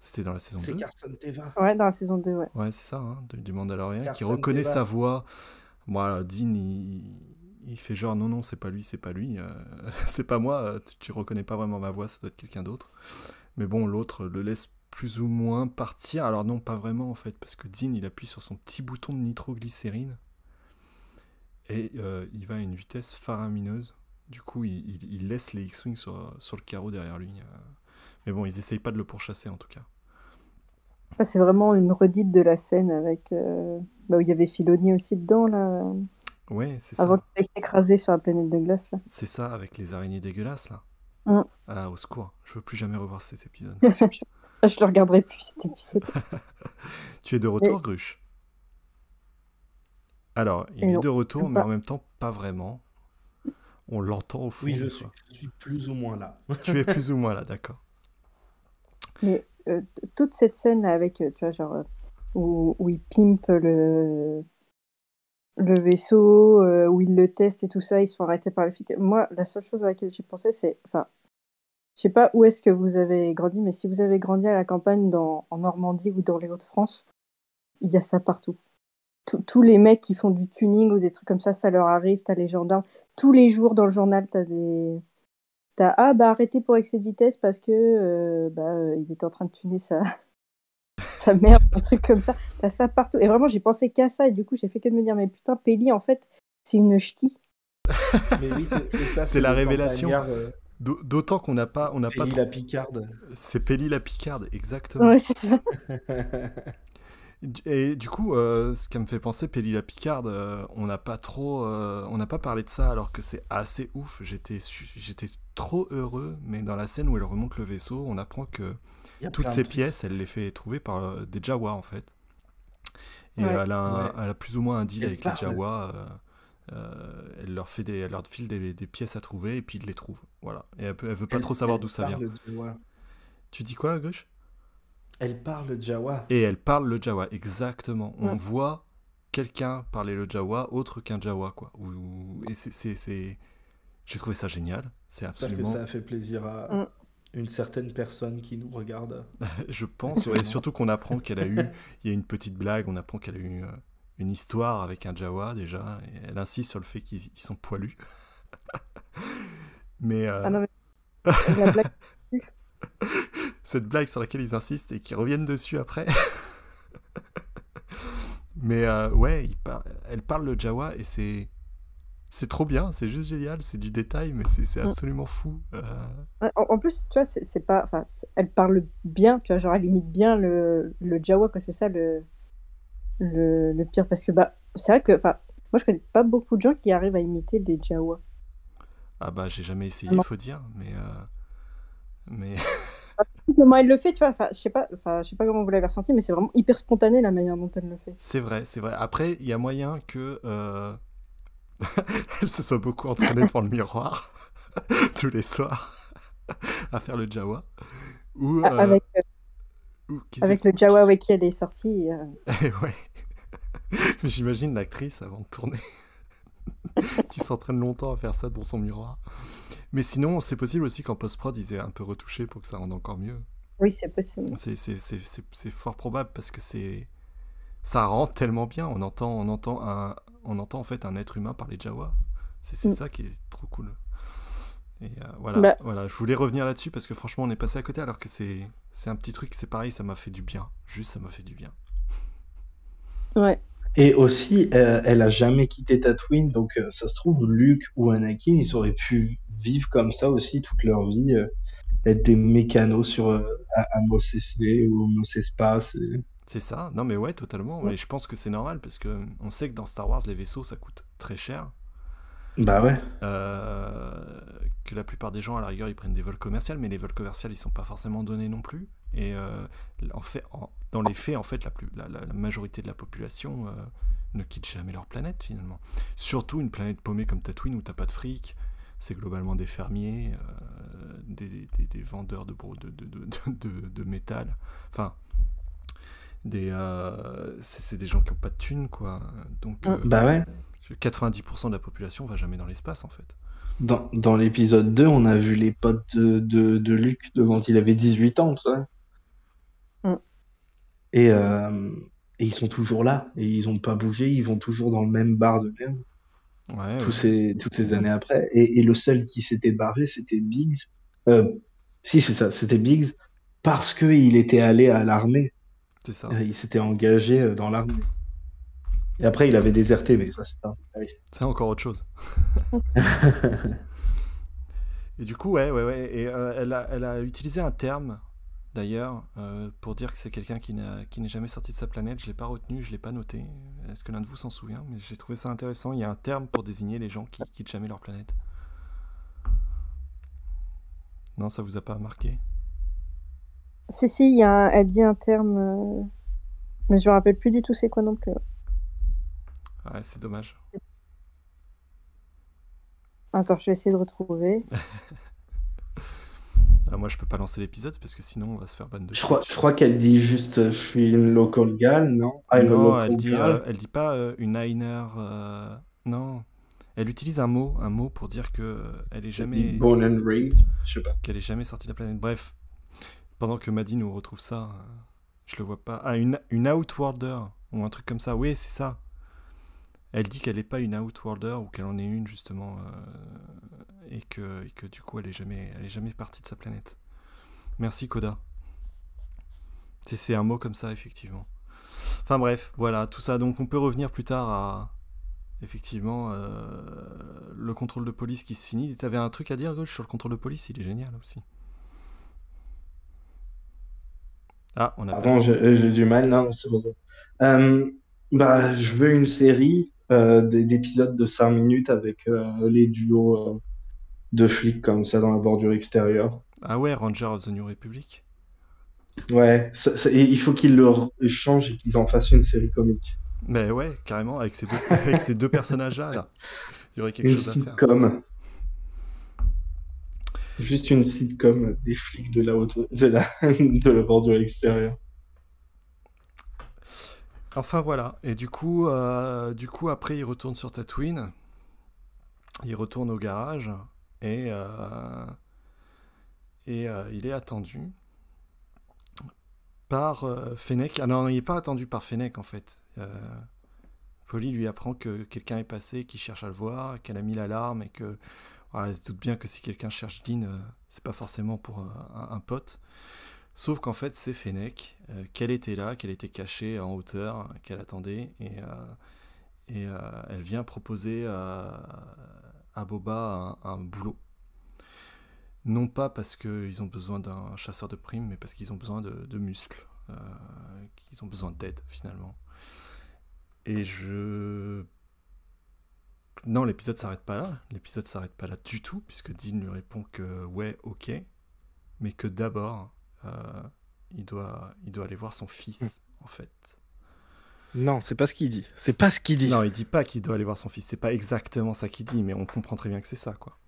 C'était dans la saison 2. C'est Carson Teva. Ouais, dans la saison 2, ouais. Ouais, c'est ça, hein, du Mandalorian, qui Carson reconnaît Teva. sa voix. Moi, Dean, il fait genre non, c'est pas lui, c'est pas moi, tu reconnais pas vraiment ma voix, ça doit être quelqu'un d'autre. Mais bon, l'autre le laisse plus ou moins partir. Alors non, pas vraiment en fait, parce que Dean, il appuie sur son petit bouton de nitroglycérine et il va à une vitesse faramineuse. Du coup, il laisse les X-Wing sur le carreau derrière lui. Mais bon, ils essayent pas de le pourchasser en tout cas. C'est vraiment une redite de la scène avec où il y avait Filoni aussi dedans là. Ouais, c'est ça. Avant qu'il aille s'écraser sur la planète de glace là. C'est ça, avec les araignées dégueulasses là. Ah, au secours, je veux plus jamais revoir cet épisode. Je le regarderai plus cet épisode. Tu es de retour, Gruche? Alors, Et il est non, de retour, même mais en pas. même temps, pas vraiment. On l'entend au fond Oui, des fois. je suis plus ou moins là. Tu es plus ou moins là, d'accord. Mais toute cette scène là avec, tu vois, genre, où il pimpe le vaisseau, où il le teste et tout ça, ils se font arrêter par le flic. Moi, la seule chose à laquelle j'ai pensé, c'est, enfin, je sais pas où est-ce que vous avez grandi, mais si vous avez grandi à la campagne en Normandie ou dans les Hauts-de-France, il y a ça partout. Tous les mecs qui font du tuning ou des trucs comme ça leur arrive. T'as les gendarmes. Tous les jours dans le journal, ah bah arrêtez pour excès de vitesse parce que il était en train de tuner sa mère, un truc comme ça. T'as ça partout. Et vraiment, j'ai pensé qu'à ça et du coup, j'ai fait que de me dire, mais putain, Pelli, en fait, c'est une ch'ti. Mais oui, c'est ça, C'est c'est la le révélation. campagnard D'autant qu'on n'a pas Pelli trop... la Picarde. C'est Pelli la Picarde, exactement. Ouais, c'est ça. Et du coup, ce qui me fait penser, Pelli la Picarde, on n'a pas parlé de ça alors que c'est assez ouf. J'étais trop heureux, mais dans la scène où elle remonte le vaisseau, on apprend que Il y a toutes plein de ces trucs. pièces, elle les fait trouver par des Jawas en fait. Et Ouais. elle a plus ou moins un deal Elle avec les parle. Jawas. Elle leur file des pièces à trouver et puis ils les trouvent. Voilà. Et elle veut pas trop savoir d'où ça vient. parle Jawa. Tu dis quoi, Gush? Elle parle Jawa. Et elle parle le Jawa, exactement. On Ouais. voit quelqu'un parler le Jawa autre qu'un Jawa, quoi. Et j'ai trouvé ça génial. C'est J'espère que absolument... ça a fait plaisir à Mm. une certaine personne qui nous regarde. Je pense, ouais. Et surtout qu'on apprend qu'elle a eu... Il y a une petite blague, on apprend qu'elle a eu une histoire avec un Jawa, déjà. Et elle insiste sur le fait qu'ils sont poilus. Mais... Ah non, mais la blague. cette blague sur laquelle ils insistent et qu'ils reviennent dessus après. Mais ouais, elle parle le Jawa et c'est trop bien, c'est juste génial, c'est du détail, mais c'est absolument fou. Ouais, en plus, tu vois, c'est pas. Enfin, elle parle bien, tu vois, genre, elle imite bien le Jawa, quoi. C'est ça le pire. Parce que, bah, c'est vrai que. Enfin, moi, je connais pas beaucoup de gens qui arrivent à imiter des Jawa. Ah bah, j'ai jamais essayé, Non. faut dire, mais... Comment elle le fait, tu vois, je sais pas comment vous l'avez ressenti, mais c'est vraiment hyper spontané la manière dont elle le fait. c'est vrai, c'est vrai. Après, il y a moyen que elle se soit beaucoup entraînée devant le miroir tous les soirs à faire le Jawa. Ou, Avec le Jawa avec qui elle est sortie. Ouais. Mais j'imagine l'actrice avant de tourner qui s'entraîne longtemps à faire ça devant son miroir. Mais sinon, c'est possible aussi qu'en post-prod, ils aient un peu retouché pour que ça rende encore mieux. Oui, c'est possible. C'est fort probable parce que ça rend tellement bien. On entend en fait un être humain parler Jawa. C'est ça qui est trop cool. Et voilà, je voulais revenir là-dessus parce que franchement, on est passé à côté alors que c'est un petit truc, c'est pareil, ça m'a fait du bien. Juste, ça m'a fait du bien. Ouais. Et aussi, elle a jamais quitté Tatooine, donc ça se trouve, Luke ou Anakin, ils auraient pu vivre comme ça aussi toute leur vie, être des mécanos sur à Mos Eisley ou Mos Espa. C'est ça, non mais ouais, totalement. Ouais. Et je pense que c'est normal parce que on sait que dans Star Wars, les vaisseaux, ça coûte très cher. Bah ouais. Que la plupart des gens, à la rigueur, ils prennent des vols commerciaux, mais les vols commerciaux, ils sont pas forcément donnés non plus. Et dans les faits, en fait, la majorité de la population ne quitte jamais leur planète, finalement. Surtout une planète paumée comme Tatooine, où t'as pas de fric, c'est globalement des fermiers, des vendeurs de métal. Enfin, c'est des gens qui ont pas de thunes, quoi. Donc, Bah ouais. 90% de la population va jamais dans l'espace, en fait. Dans l'épisode 2, on a vu les potes de Luke quand il avait 18 ans, tu vois. Et ils sont toujours là, et ils ont pas bougé, ils vont toujours dans le même bar de merde. Ouais, toutes ces années après. Et le seul qui s'était barré, c'était Biggs. Si, c'est ça, c'était Biggs, parce qu'il était allé à l'armée. C'est ça. Il s'était engagé dans l'armée. Et après, il avait déserté, mais ça, c'est pas... C'est encore autre chose. Et du coup, ouais. Et elle a utilisé un terme, d'ailleurs, pour dire que c'est quelqu'un qui n'est jamais sorti de sa planète. Je l'ai pas retenu, je l'ai pas noté. Est-ce que l'un de vous s'en souvient? Mais j'ai trouvé ça intéressant. Il y a un terme pour désigner les gens qui quittent jamais leur planète. Non, ça vous a pas marqué? Si, elle dit un terme, mais je me rappelle plus du tout c'est quoi non plus. Ouais, c'est dommage. Attends, je vais essayer de retrouver. Moi, je peux pas lancer l'épisode parce que sinon, on va se faire ban de Je Twitch. crois qu'elle dit juste je suis une local gal, non? I'm a Non, local gal. elle dit pas une Einer. Non. Elle utilise un mot pour dire que elle est Elle dit jamais, born and raised, je sais pas. qu'elle est jamais sortie de la planète. Bref, pendant que Maddy nous retrouve ça, je le vois pas. Ah, une Outworlder ou un truc comme ça. Oui, c'est ça. Elle dit qu'elle est pas une Outworlder ou qu'elle en est une justement et que du coup elle est jamais partie de sa planète. Merci Koda. C'est un mot comme ça effectivement. Enfin bref, voilà, tout ça. Donc on peut revenir plus tard à effectivement le contrôle de police qui se finit. T'avais un truc à dire, Gauche, sur le contrôle de police? Il est génial aussi. Ah, on a Pardon, j'ai du mal, non, c'est bon. Bah, je veux une série d'épisodes de 5 minutes avec les duos de flics comme ça dans la bordure extérieure. Ah ouais, Ranger of the New Republic. Ouais, et il faut qu'ils le changent et qu'ils en fassent une série comique. Mais ouais, carrément, avec ces deux personnages-là, là. Il y aurait quelque Une chose à faire. sitcom. Juste une sitcom des flics de la bordure extérieure. Enfin voilà, et du coup après il retourne sur Tatooine, il retourne au garage et il est attendu par Fennec. Ah non, il n'est pas attendu par Fennec en fait. Polly lui apprend que quelqu'un est passé, qu'il cherche à le voir, qu'elle a mis l'alarme et que elle se doute bien que si quelqu'un cherche Dean, c'est pas forcément pour un pote. Sauf qu'en fait, c'est Fennec, qu'elle était là, qu'elle était cachée en hauteur, qu'elle attendait, et elle vient proposer à Boba un boulot. Non pas parce qu'ils ont besoin d'un chasseur de primes, mais parce qu'ils ont besoin de muscles, qu'ils ont besoin d'aide finalement. Et non, l'épisode s'arrête pas là. L'épisode s'arrête pas là du tout, puisque Dean lui répond que ouais, ok, mais que d'abord, il doit aller voir son fils, en fait. Non, c'est pas ce qu'il dit. C'est pas ce qu'il dit. Non, il dit pas qu'il doit aller voir son fils. C'est pas exactement ça qu'il dit, mais on comprend très bien que c'est ça, quoi.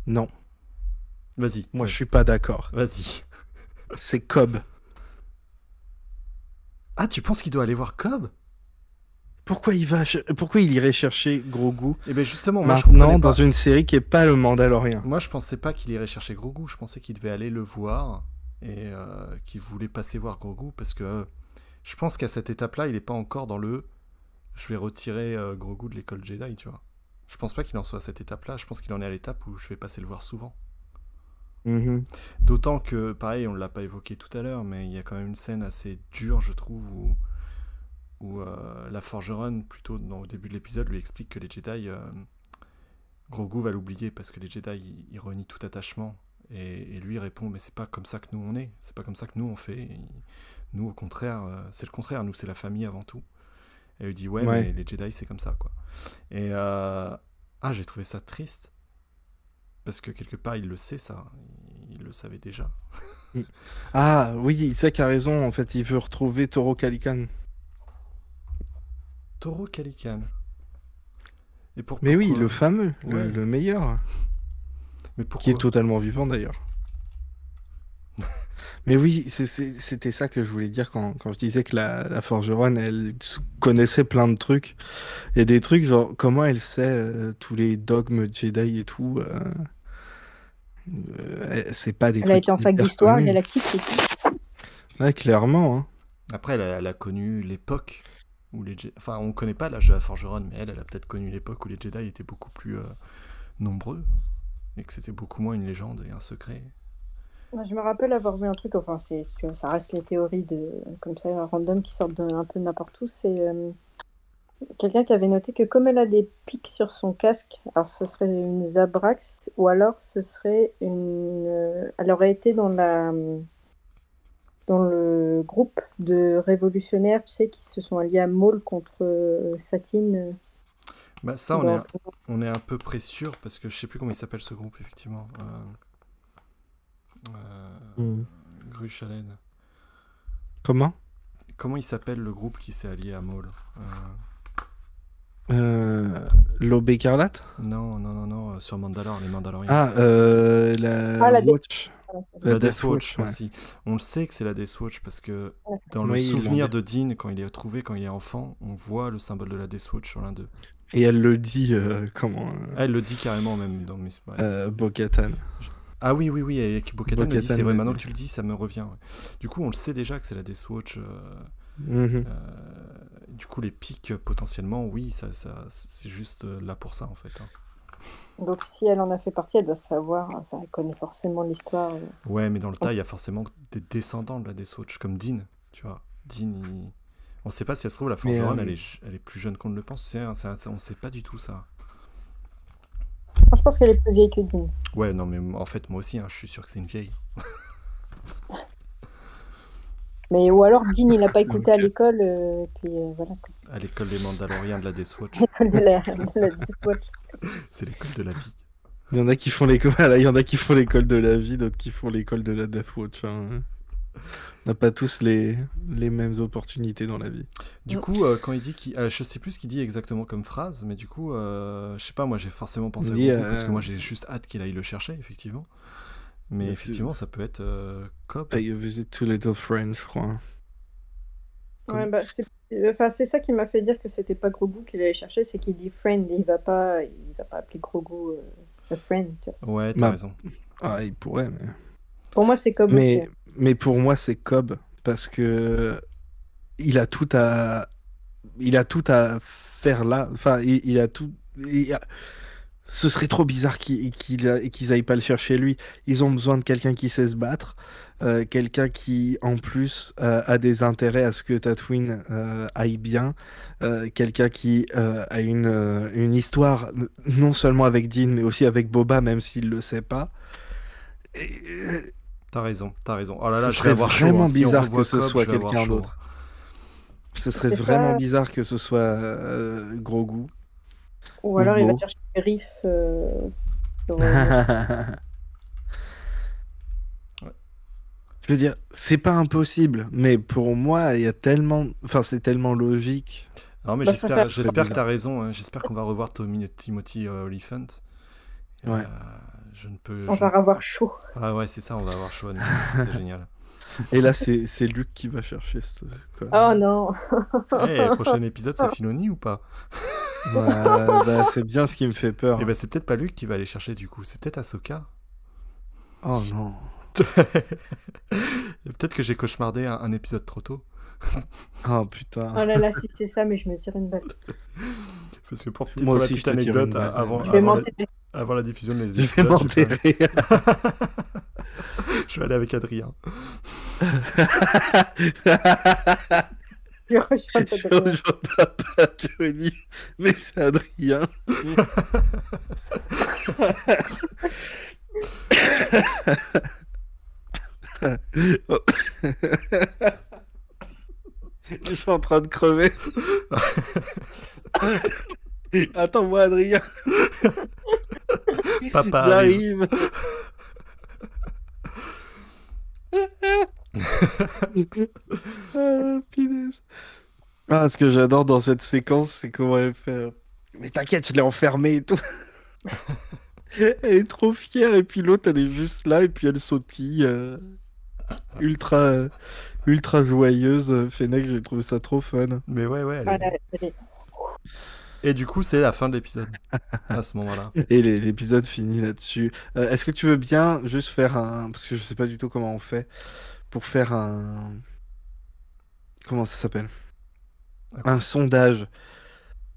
Non. Vas-y. Moi, je suis pas d'accord. Vas-y. C'est Cobb. Ah, tu penses qu'il doit aller voir Cobb? Pourquoi il irait chercher Grogu Eh ben justement, moi, maintenant dans une série qui est pas le Mandalorien? Moi, je pensais pas qu'il irait chercher Grogu. Je pensais qu'il devait aller le voir et qu'il voulait passer voir Grogu parce que je pense qu'à cette étape-là, il est pas encore dans le je vais retirer Grogu de l'école Jedi, tu vois. Je pense pas qu'il en soit à cette étape-là. Je pense qu'il en est à l'étape où je vais passer le voir souvent. Mm-hmm. D'autant que, pareil, on l'a pas évoqué tout à l'heure, mais il y a quand même une scène assez dure, je trouve, où la forgeronne, plutôt au début de l'épisode, lui explique que les Jedi, Grogu va l'oublier parce que les Jedi, ils renient tout attachement. Et lui répond, mais c'est pas comme ça que nous on est, c'est pas comme ça que nous on fait. Nous, au contraire, c'est le contraire, nous c'est la famille avant tout. Et elle lui dit, ouais, mais les Jedi c'est comme ça, quoi. Et j'ai trouvé ça triste. Parce que quelque part, il le sait, ça. Il le savait déjà. Ah oui, Isaac a raison, en fait, il veut retrouver Toro Calican. Toro Calican. Mais pourquoi? Oui, le fameux, ouais. le meilleur. Mais pourquoi? Qui est totalement vivant d'ailleurs. Mais oui, c'était ça que je voulais dire quand je disais que la forgeronne, elle connaissait plein de trucs. Il y a des trucs, genre, comment elle sait tous les dogmes Jedi et tout. C'est pas des elle trucs. Elle a été en fac d'histoire galactique, c'est tout. Ouais, clairement. Hein. Après, elle a connu l'époque où les Jedi... Enfin, on connaît pas l'âge de la forgeronne, mais elle a peut-être connu l'époque où les Jedi étaient beaucoup plus nombreux. Et que c'était beaucoup moins une légende et un secret. Je me rappelle avoir vu un truc, enfin, ça reste les théories comme ça, random, qui sortent un peu n'importe où. C'est quelqu'un qui avait noté que comme elle a des pics sur son casque, alors ce serait une Zabrax, ou alors ce serait elle aurait été dans le groupe de révolutionnaires, tu sais, qui se sont alliés à Maul contre Satine. Bah ça, on est un peu près sûr, parce que je sais plus comment il s'appelle ce groupe, effectivement. Gruche à laine. Comment il s'appelle le groupe qui s'est allié à Maul? L'aube écarlate? Non, sur Mandalore, les Mandaloriens. Ah, la la Watch. La Death Watch, ouais. merci. On le sait que c'est la Death Watch parce que Ouais. dans le Oui, ils l'ont souvenir dit. de Dean, quand il est retrouvé, quand il est enfant, on voit le symbole de la Death Watch sur l'un d'eux. Et elle le dit, comment Ah, elle le dit carrément même dans Miss Bo-Katan. Ah oui, et Bo-Katan le dit, Bo-Katan c'est vrai, le maintenant dit. que tu le dis, ça me revient. Ouais. Du coup, on le sait déjà que c'est la Death Watch. Mhm. Du coup, les pics, potentiellement, oui, ça c'est juste là pour ça, en fait. Hein. Donc si elle en a fait partie, elle doit savoir, enfin elle connaît forcément l'histoire. Ouais, mais dans le tas, il y a forcément des descendants de la Death Watch, comme Dean, tu vois. Dean, on sait pas si elle se trouve, la forgeronne, elle est plus jeune qu'on ne le pense, tu sais, hein, on sait pas du tout ça. Moi, je pense qu'elle est plus vieille que Dean. Ouais, non, mais en fait, moi aussi, hein, je suis sûr que c'est une vieille. Mais ou alors Dean il n'a pas écouté à l'école, et puis voilà quoi. À l'école des Mandaloriens de la Death Watch. L'école de la Death Watch. C'est l'école de la vie. Il y en a qui font l'école, voilà, il y en a qui font l'école de la vie, d'autres qui font l'école de la Death Watch. Hein. On n'a pas tous les mêmes opportunités dans la vie. Du coup, quand il dit je sais plus ce qu'il dit exactement comme phrase, mais du coup, je sais pas, moi j'ai forcément pensé à Grogu parce que moi j'ai juste hâte qu'il aille le chercher, effectivement. Mais effectivement, ça peut être Cobb. Pay a visit to Little Friends, je crois. Ouais, bah, c'est ça qui m'a fait dire que c'était pas Grogu qu'il allait chercher, c'est qu'il dit friend, il va pas appeler Grogu a friend. Tu vois. Ouais, t'as raison. Ah, il pourrait, mais. Pour moi, c'est Cobb aussi. Mais pour moi, c'est Cobb parce que il a tout à faire là. Enfin, il a tout. Ce serait trop bizarre qu'ils aillent pas le chercher lui. Ils ont besoin de quelqu'un qui sait se battre, quelqu'un qui en plus a des intérêts à ce que Tatooine aille bien, quelqu'un qui a une histoire non seulement avec Dean mais aussi avec Boba même s'il le sait pas. T'as raison. Oh là là, ce serait vraiment bizarre que ce soit quelqu'un d'autre. d'autre. Ce serait vraiment bizarre que ce soit Grogu. Ou alors il va chercher Riff. Je veux dire, c'est pas impossible, mais pour moi, il y a tellement, enfin, c'est tellement logique. Non, mais j'espère que t'as raison. Hein. J'espère qu'on va revoir Timothy Olyphant. Ouais. On va avoir chaud. Ah ouais, c'est ça, on va avoir chaud. C'est génial. Et là, c'est Luke qui va chercher quoi. Oh non. Prochain épisode, c'est Filoni ou pas? Bah, c'est bien ce qui me fait peur. Et bah, c'est peut-être pas Luke qui va aller chercher du coup, c'est peut-être Ahsoka. Oh non. Peut-être que j'ai cauchemardé un épisode trop tôt. Oh putain. Oh là là, si c'est ça, mais je me tire une balle. Parce que pour la petite anecdote, avant la diffusion de l'épisode, je vais m'enterrer. Je vais aller avec Adrien. Je rejoins pas Johnny, mais c'est Adrien. Je suis en train de crever. Attends-moi, Adrien. Papa j'arrive. Punaise. Ah, ce que j'adore dans cette séquence, c'est comment elle fait. Mais t'inquiète, je l'ai enfermée et tout. Elle est trop fière, et puis l'autre, elle est juste là, et puis elle sautille. Ultra joyeuse. Fennec, j'ai trouvé ça trop fun. Mais ouais. Et du coup, c'est la fin de l'épisode à ce moment-là. Et l'épisode finit là-dessus. Est-ce que tu veux bien juste faire un... Parce que je sais pas du tout comment on fait. Pour faire un... Comment ça s'appelle? Un sondage.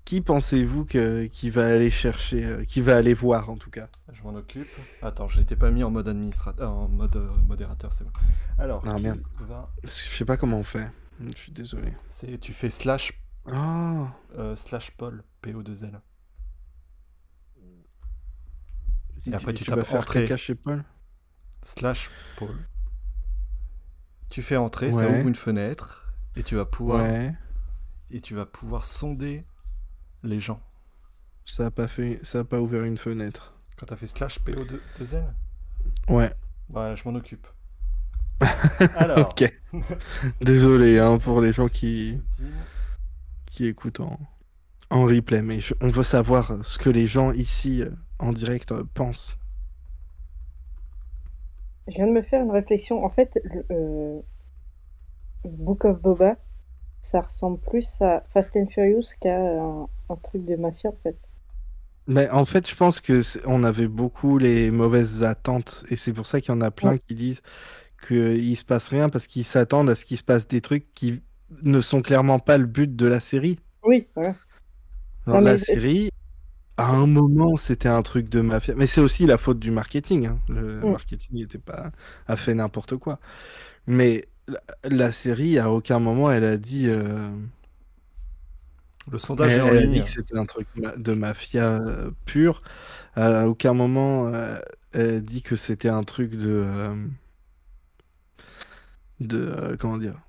Qui pensez-vous qui va aller chercher... qui va aller voir, en tout cas? Je m'en occupe. Attends, je n'étais pas mis en mode en mode modérateur, c'est bon. Alors, merde. Parce que je sais pas comment on fait. Je suis désolé. Tu fais slash... Oh. Slash Paul, PO2L. Et après, tu tapes entrée. Caca chez Paul. Slash Paul. Tu fais entrer, ça ouvre une fenêtre et tu vas pouvoir sonder les gens. Ça a pas ouvert une fenêtre. Quand t'as fait slash PO2L? Ouais. Bah, je m'en occupe. Alors. Ok. Désolé pour les gens qui écoutent en replay, mais on veut savoir ce que les gens ici en direct pensent. Je viens de me faire une réflexion. En fait, Book of Boba, ça ressemble plus à Fast and Furious qu'à un truc de mafia, en fait. Mais en fait, je pense que on avait beaucoup les mauvaises attentes et c'est pour ça qu'il y en a plein qui disent qu'il se passe rien parce qu'ils s'attendent à ce qu'il se passe des trucs qui ne sont clairement pas le but de la série. Oui, voilà. Alors, la série, à un moment, c'était un truc de mafia, mais c'est aussi la faute du marketing. Hein. Le marketing n'était pas a fait n'importe quoi. Mais la série, à aucun moment, elle a dit. Le sondage est en ligne. Elle a dit que c'était un truc de mafia pur. À aucun moment, elle a dit que c'était un truc comment dire,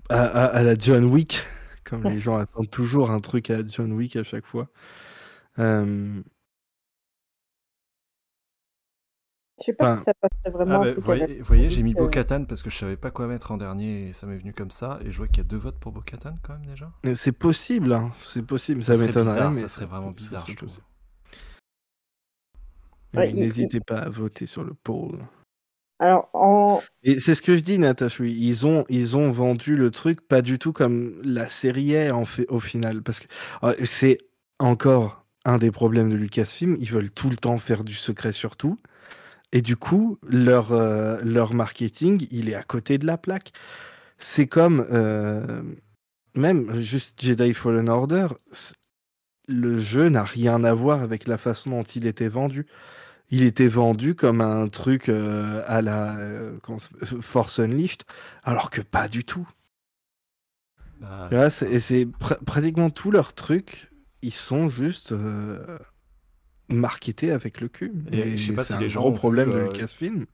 à la John Wick, comme les gens attendent toujours un truc à la John Wick à chaque fois. Je sais pas si ça passerait vraiment. Vous voyez, j'ai mis Bo-Katan parce que je savais pas quoi mettre en dernier et ça m'est venu comme ça. Et je vois qu'il y a 2 votes pour Bo-Katan quand même déjà. C'est possible, hein. C'est possible. Ça m'étonnerait, mais ça serait vraiment bizarre, je trouve. Oui, n'hésitez pas à voter sur le poll. Alors, Et c'est ce que je dis, Natacha. Ils ont vendu le truc pas du tout comme la série est au final, parce que c'est encore un des problèmes de Lucasfilm. Ils veulent tout le temps faire du secret sur tout. Et du coup, leur marketing, il est à côté de la plaque. C'est comme, même juste Jedi Fallen Order, le jeu n'a rien à voir avec la façon dont il était vendu. Il était vendu comme un truc à la Force Unleashed, alors que pas du tout. C'est pratiquement tous leurs trucs, ils sont juste... marketé avec le cul. Et je sais pas si les gens gros ont problème vu, de Lucasfilm.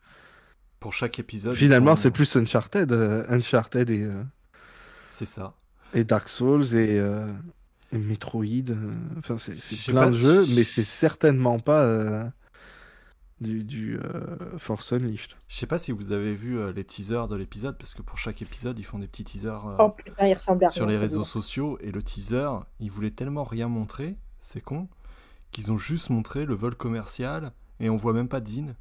Pour chaque épisode. Finalement, c'est plus Uncharted et. C'est ça. Et Dark Souls et Metroid. Enfin, c'est plein de jeux, mais c'est certainement pas du Force Unleashed. Je sais pas si vous avez vu les teasers de l'épisode, parce que pour chaque épisode, ils font des petits teasers il ressemble à sur rien, les réseaux sociaux. Et le teaser, ils voulaient tellement rien montrer, c'est con, qu'ils ont juste montré le vol commercial et on voit même pas Dean.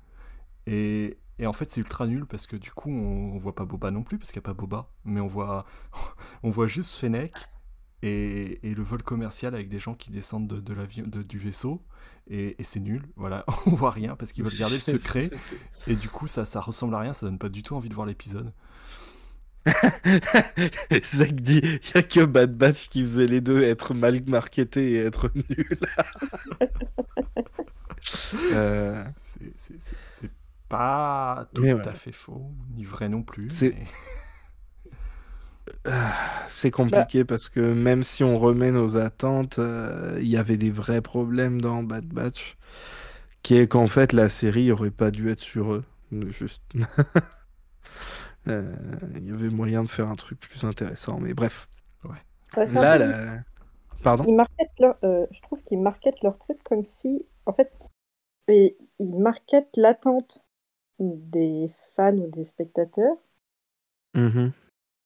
Et en fait, c'est ultra nul parce que du coup, on voit pas Boba non plus parce qu'il n'y a pas Boba, mais on voit juste Fennec et le vol commercial avec des gens qui descendent de l'avion, du vaisseau. Et c'est nul, voilà, on voit rien parce qu'ils veulent garder le secret. Et du coup, ça ressemble à rien, ça donne pas du tout envie de voir l'épisode. Zach dit, il n'y a que Bad Batch qui faisait les deux, être mal marketé et être nul. C'est pas tout à fait faux, ni vrai non plus. C'est compliqué parce que même si on remet nos attentes, il y avait des vrais problèmes dans Bad Batch, qui est qu'en fait la série aurait pas dû être sur eux. Juste. Il y avait moyen de faire un truc plus intéressant, mais bref. Là, pardon. Je trouve qu'ils marketent leur truc comme si, en fait, ils marketent l'attente des fans ou des spectateurs.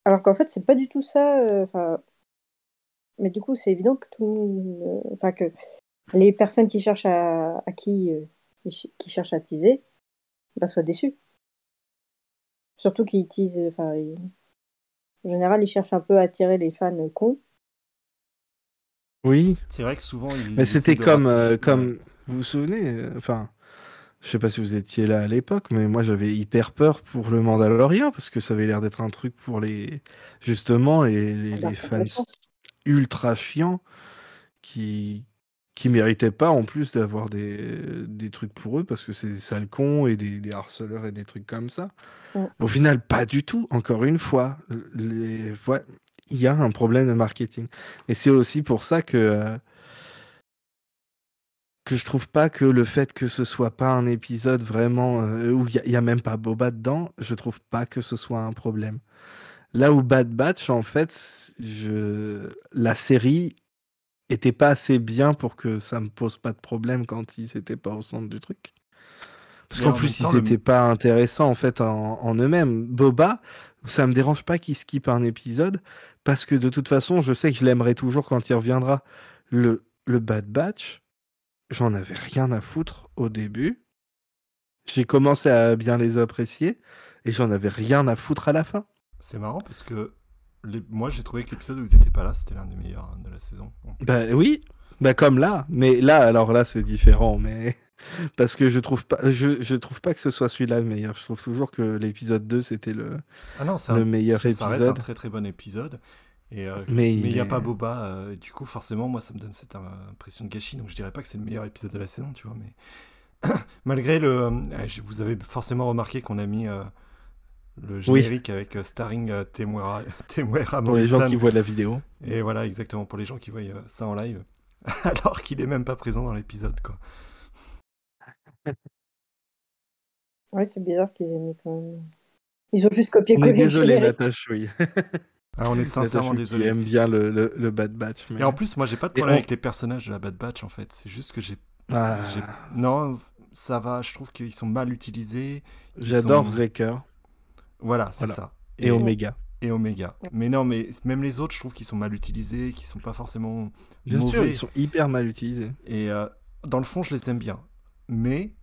Alors qu'en fait, c'est pas du tout ça. Mais du coup, c'est évident que que les personnes qui cherchent qui cherchent à teaser, soient déçues. Surtout qu'ils teasent. En général, ils cherchent un peu à attirer les fans cons. Oui. C'est vrai que souvent. Mais c'était comme vous vous souvenez, je sais pas si vous étiez là à l'époque, mais moi j'avais hyper peur pour le Mandalorian parce que ça avait l'air d'être un truc pour les fans ultra chiants qui méritaient pas en plus d'avoir des trucs pour eux parce que c'est des sales cons et des harceleurs et des trucs comme ça. Au final, pas du tout. Encore une fois, il y a un problème de marketing. Et c'est aussi pour ça que je trouve pas que le fait que ce soit pas un épisode vraiment où il y a même pas Boba dedans, je trouve pas que ce soit un problème. Là où Bad Batch, en fait, la série était pas assez bien pour que ça me pose pas de problème quand ils étaient pas au centre du truc. Parce qu'en plus, ils étaient pas intéressants en fait en eux-mêmes. Boba, ça me dérange pas qu'il skip un épisode parce que de toute façon, je sais que je l'aimerai toujours quand il reviendra. Le Bad Batch, j'en avais rien à foutre au début. J'ai commencé à bien les apprécier et j'en avais rien à foutre à la fin. C'est marrant parce que moi j'ai trouvé que l'épisode où ils étaient pas là, c'était l'un des meilleurs de la saison. Bah oui, bah comme là. Mais là, alors là, c'est différent. Mais parce que je trouve pas que ce soit celui-là le meilleur. Je trouve toujours que l'épisode 2, c'était Ah non, le meilleur ça reste un épisode. très très bon épisode. Mais il il n'y a est- pas Boba, et du coup forcément moi ça me donne cette impression de gâchis, donc je dirais pas que c'est le meilleur épisode de la saison, tu vois, mais malgré vous avez forcément remarqué qu'on a mis le Oui, générique avec starring Temuera pour les gens Morrison, qui voient la vidéo. et voilà exactement pour les gens qui voient ça en live, alors qu'il est même pas présent dans l'épisode, quoi. Ouais, c'est bizarre qu'ils aient mis quand même. Ils ont juste On est copié-collé le désolé, générique. Natacha, oui. Ah, on est Natacha sincèrement qui désolé. aime bien le Bad Batch. Et en plus, moi j'ai pas de Et problème on- avec les personnages de la Bad Batch en fait, c'est juste que Ah, non, ça va, je trouve qu'ils sont mal utilisés. j'adore sont- Wrecker Voilà, c'est Voilà. ça. et Omega. Et Omega. Mais non, mais même les autres, je trouve qu'ils sont mal utilisés, qu'ils sont pas forcément Bien mauvais. sûr, ils sont hyper mal utilisés. Et dans le fond, je les aime bien. Mais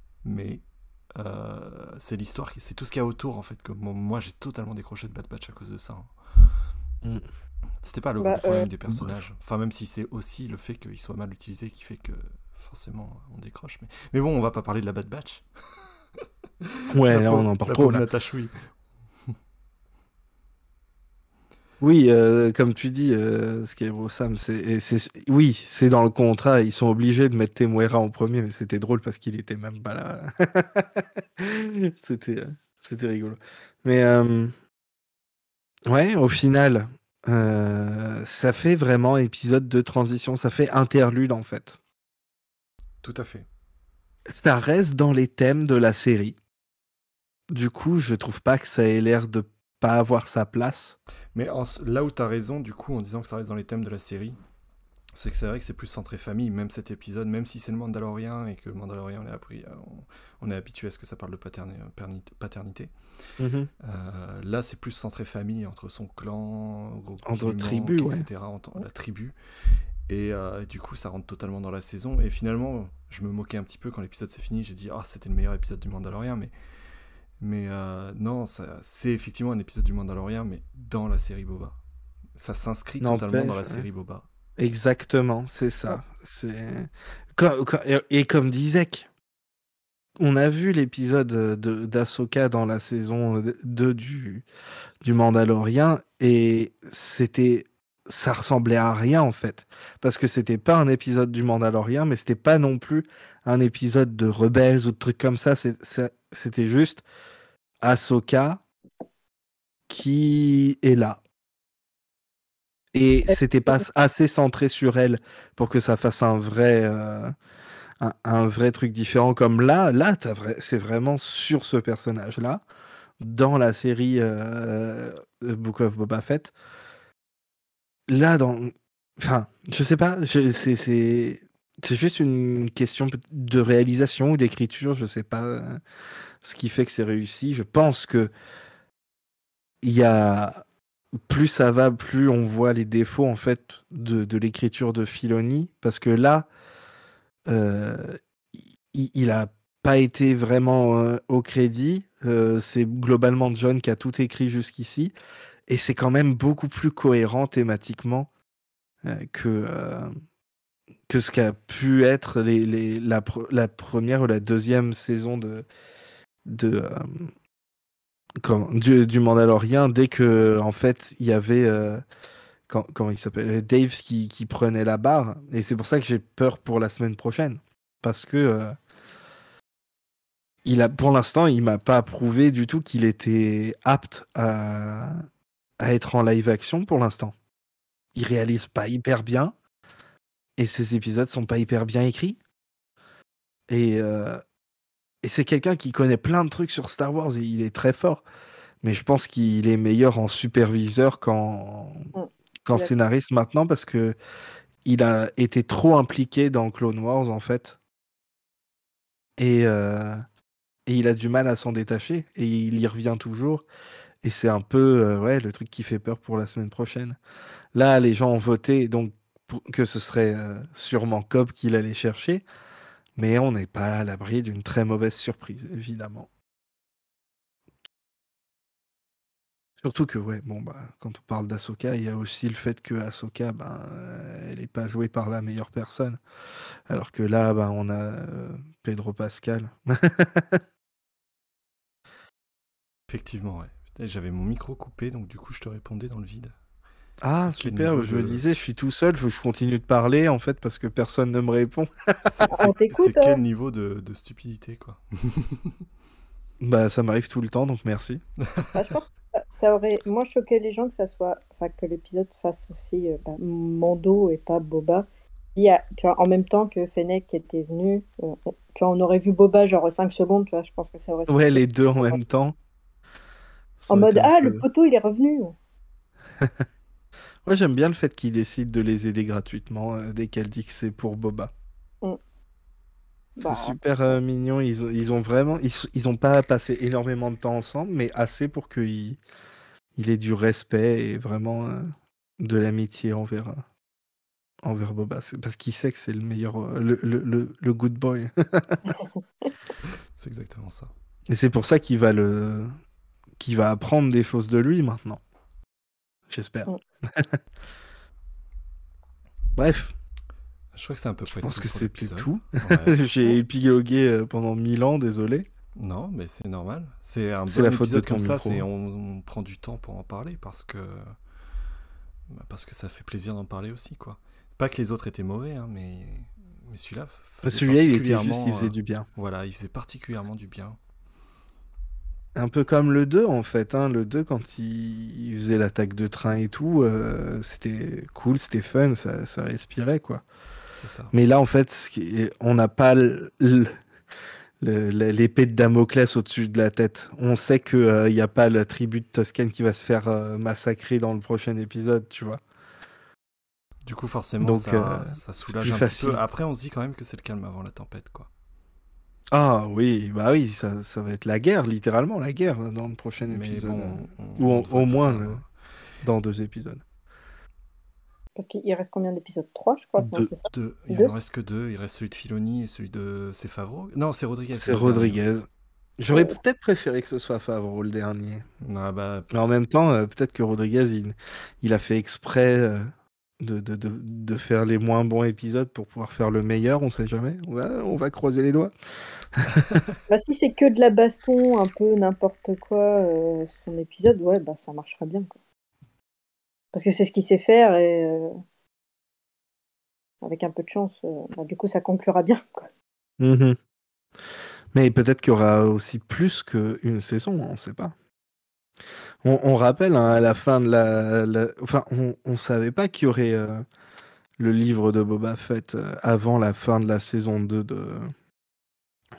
c'est l'histoire, c'est tout ce qu'il y a autour en fait. Que moi, j'ai totalement décroché de Bad Batch à cause de ça. Mm. C'était pas le Bah, problème des personnages. Enfin, même si c'est aussi le fait qu'ils soient mal utilisés qui fait que forcément on décroche. Mais bon, on va pas parler de la Bad Batch. Ouais, La là, pauvre- on en parle la trop. pauvre Là. Natasha, oui. Oui, comme tu dis, ce qui est beau, Sam, oui, c'est dans le contrat. Ils sont obligés de mettre Temuera en premier, mais c'était drôle parce qu'il était même pas là. C'était rigolo. Mais ouais, au final, ça fait vraiment épisode de transition. Ça fait interlude en fait. Tout à fait. Ça reste dans les thèmes de la série. Du coup, je trouve pas que ça ait l'air de pas avoir sa place. Mais là où tu as raison, du coup, en disant que ça reste dans les thèmes de la série, c'est que c'est vrai que c'est plus centré famille, même cet épisode, même si c'est le Mandalorien et que le Mandalorien, on est habitué à ce que ça parle de paternité. Mhm. Là, c'est plus centré famille, entre son clan, gros Entre qui lui tribus, manque, ouais. etc., la tribu. Et du coup, ça rentre totalement dans la saison. Et finalement, je me moquais un petit peu quand l'épisode s'est fini. J'ai dit, ah, c'était le meilleur épisode du Mandalorien, mais non, c'est effectivement un épisode du Mandalorien, mais dans la série Boba. Ça s'inscrit totalement dans la série Boba. Exactement, c'est ça. Et comme disait, on a vu l'épisode d'Ahsoka dans la saison 2 du Mandalorien et ça ressemblait à rien en fait. Parce que c'était pas un épisode du Mandalorien, mais c'était pas non plus un épisode de Rebels ou de trucs comme ça. C'était juste Ahsoka qui est là. Et c'était pas assez centré sur elle pour que ça fasse un vrai truc différent comme là. Là, c'est vraiment sur ce personnage-là, dans la série Book of Boba Fett. Là, enfin, je sais pas, c'est juste une question de réalisation ou d'écriture, je sais pas ce qui fait que c'est réussi. Je pense que il y a... Plus ça va, plus on voit les défauts en fait de l'écriture de Filoni, parce que là, il a pas été vraiment au crédit. C'est globalement John qui a tout écrit jusqu'ici, et c'est quand même beaucoup plus cohérent thématiquement que ce qu'a pu être la première ou la deuxième saison de du Mandalorien, dès que en fait il y avait comment il s'appelle, Dave qui prenait la barre, et c'est pour ça que j'ai peur pour la semaine prochaine, parce que pour l'instant il m'a pas prouvé du tout qu'il était apte à être en live action. Pour l'instant il réalise pas hyper bien et ses épisodes sont pas hyper bien écrits, et c'est quelqu'un qui connaît plein de trucs sur Star Wars et il est très fort, mais je pense qu'il est meilleur en superviseur qu'en scénariste maintenant, parce que il a été trop impliqué dans Clone Wars en fait, et il a du mal à s'en détacher, et il y revient toujours, Et c'est un peu ouais, le truc qui fait peur pour la semaine prochaine. Là, les gens ont voté donc que ce serait sûrement Cobb qui l'allait chercher, mais on n'est pas à l'abri d'une très mauvaise surprise, évidemment. Surtout que, ouais, bon, bah, quand on parle d'Ahsoka, il y a aussi le fait que Ahsoka, ben, elle n'est pas jouée par la meilleure personne. Alors que là, ben, on a Pedro Pascal. Effectivement, ouais. Putain, j'avais mon micro coupé, donc du coup, je te répondais dans le vide. Ah, C'est quel super, niveau je me de- disais, je suis tout seul, faut que je continue de parler, en fait, parce que personne ne me répond. On t'écoute, c'est quel hein. niveau de stupidité, quoi. Bah, ça m'arrive tout le temps, donc merci. Bah, je pense que ça aurait moins choqué les gens que ça soit, enfin, que l'épisode fasse aussi Mando et pas Boba. Tu vois, en même temps que Fennec était venu, tu vois, on aurait vu Boba genre 5 secondes, tu vois, je pense que ça aurait Ouais, suffi. les deux en même temps. Ça En aurait mode, été un le peu... poteau, il est revenu. Moi, j'aime bien le fait qu'ils décident de les aider gratuitement dès qu'elle dit que c'est pour Boba. Mm. C'est Bah, super mignon. Ils ont vraiment... Ils ont pas passé énormément de temps ensemble, mais assez pour qu'il ait du respect et vraiment de l'amitié envers Boba. C'est parce qu'il sait que c'est le meilleur... le good boy. C'est exactement ça. Et c'est pour ça qu'il va apprendre des choses de lui maintenant. J'espère. Mm. Bref, Je crois que c'est un peu je près pense tout que pour c'était l'épisode. tout. Ouais. J'ai épilogué pendant 1000 ans, désolé. Non, mais c'est normal. C'est un C'est bon la faute de épisode ton comme ça, micro. on prend du temps pour en parler parce que ça fait plaisir d'en parler aussi, quoi. Pas que les autres étaient mauvais, hein, mais celui-là faisait Celui-là, il était juste, particulièrement, il faisait du bien. voilà, il faisait particulièrement du bien. Un peu comme le 2, en fait. Hein. Le 2, quand il faisait l'attaque de train et tout, c'était cool, c'était fun, ça respirait, quoi. C'est ça. Mais là, en fait, on n'a pas l'épée de Damoclès au-dessus de la tête. On sait qu'il n'y a pas la tribu de Toscane qui va se faire massacrer dans le prochain épisode, tu vois. Du coup, forcément, Donc, ça c'est soulage plus un facile. petit peu. Après, on se dit quand même que c'est le calme avant la tempête, quoi. Ah oui, bah oui, ça va être la guerre, littéralement la guerre dans le prochain Mais épisode. bon, Ou on devrait au moins pas- dans 2 épisodes. parce qu'il reste combien d'épisodes? 3, je crois. non, Deux. c'est ça Il Deux. en reste que 2. Il reste celui de Filoni et celui de... C'est Favreau? Non, c'est Rodriguez. C'est le dernier. Rodriguez. J'aurais Ouais. peut-être préféré que ce soit Favreau le dernier. Ah bah, Mais en même temps, peut-être que Rodriguez, il a fait exprès de faire les moins bons épisodes pour pouvoir faire le meilleur, on sait jamais. On va croiser les doigts. Bah, si c'est que de la baston, un peu n'importe quoi, son épisode, ouais, bah ça marchera bien, quoi. Parce que c'est ce qu'il sait faire et avec un peu de chance, bah, du coup ça conclura bien, quoi. Mhm. Mais peut-être qu'il y aura aussi plus qu'une saison, on ne sait pas. On rappelle, hein, à la fin de enfin, on savait pas qu'il y aurait le livre de Boba Fett avant la fin de la saison 2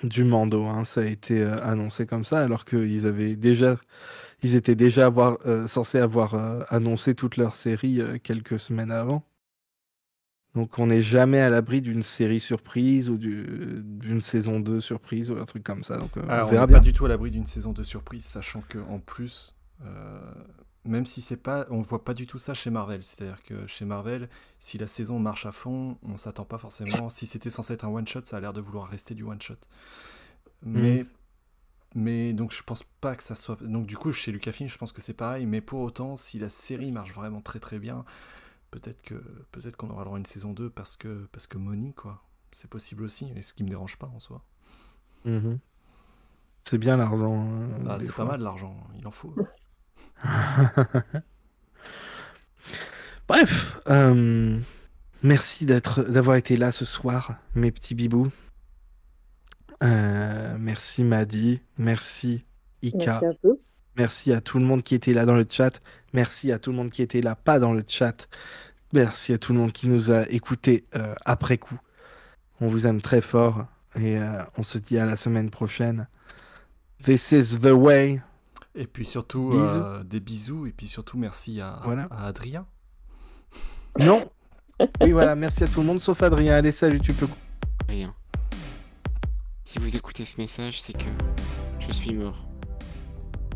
du Mando. Hein. Ça a été annoncé comme ça, alors qu'ils étaient déjà censés avoir annoncé toute leur série quelques semaines avant. Donc on n'est jamais à l'abri d'une série surprise ou d'une saison 2 surprise ou un truc comme ça. Donc on on verra n'est bien. pas du tout à l'abri d'une saison de surprise, sachant que en plus, même si c'est pas, on voit pas du tout ça chez Marvel. C'est-à-dire que chez Marvel, si la saison marche à fond, on s'attend pas forcément. Si c'était censé être un one shot, ça a l'air de vouloir rester du one shot. Mais donc je pense pas que ça soit. Donc du coup chez Lucasfilm, je pense que c'est pareil. Mais pour autant, si la série marche vraiment très très bien, peut-être qu'on aura le droit à une saison 2 parce que money, quoi. C'est possible aussi, et ce qui me dérange pas en soi. Mhm. C'est bien l'argent. Des C'est fois. pas mal l'argent, il en faut. Bref, merci d'avoir été là ce soir, mes petits bibous. Merci Madi, merci Ika, Merci à vous. merci à tout le monde qui était là dans le chat, merci à tout le monde qui était là pas dans le chat, merci à tout le monde qui nous a écoutés après coup. On vous aime très fort et on se dit à la semaine prochaine. This is the way. Et puis surtout, Bisous. des bisous, et puis surtout merci à Adrien. Non. Oui, voilà, merci à tout le monde sauf Adrien. Allez, salut, tu peux. Rien. Si vous écoutez ce message, c'est que je suis mort.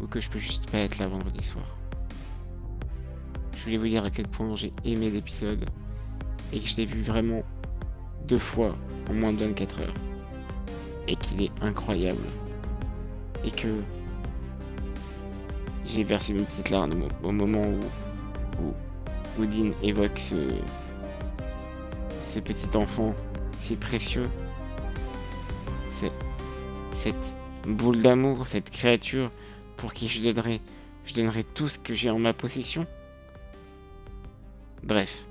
ou que je peux juste pas être là vendredi soir. Je voulais vous dire à quel point j'ai aimé l'épisode et que je l'ai vu vraiment 2 fois en moins de 24 heures et qu'il est incroyable et que j'ai versé une petite larme au moment où Dean évoque ce petit enfant si précieux, cette boule d'amour, cette créature pour qui je donnerai tout ce que j'ai en ma possession. Bref,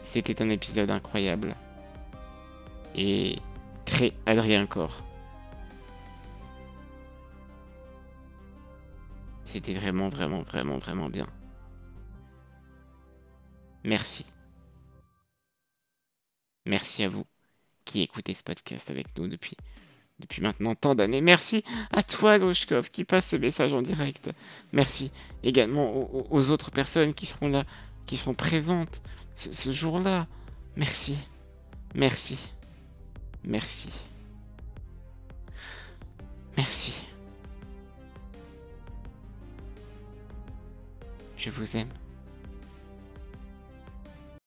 c'était un épisode incroyable et très Adrien Corr. C'était vraiment bien. Merci. Merci à vous qui écoutez ce podcast avec nous depuis maintenant tant d'années. Merci à toi, Gauchkov, qui passe ce message en direct. Merci également aux autres personnes qui seront là, qui seront présentes ce jour-là. Merci. Merci. Merci. Merci. Je vous aime.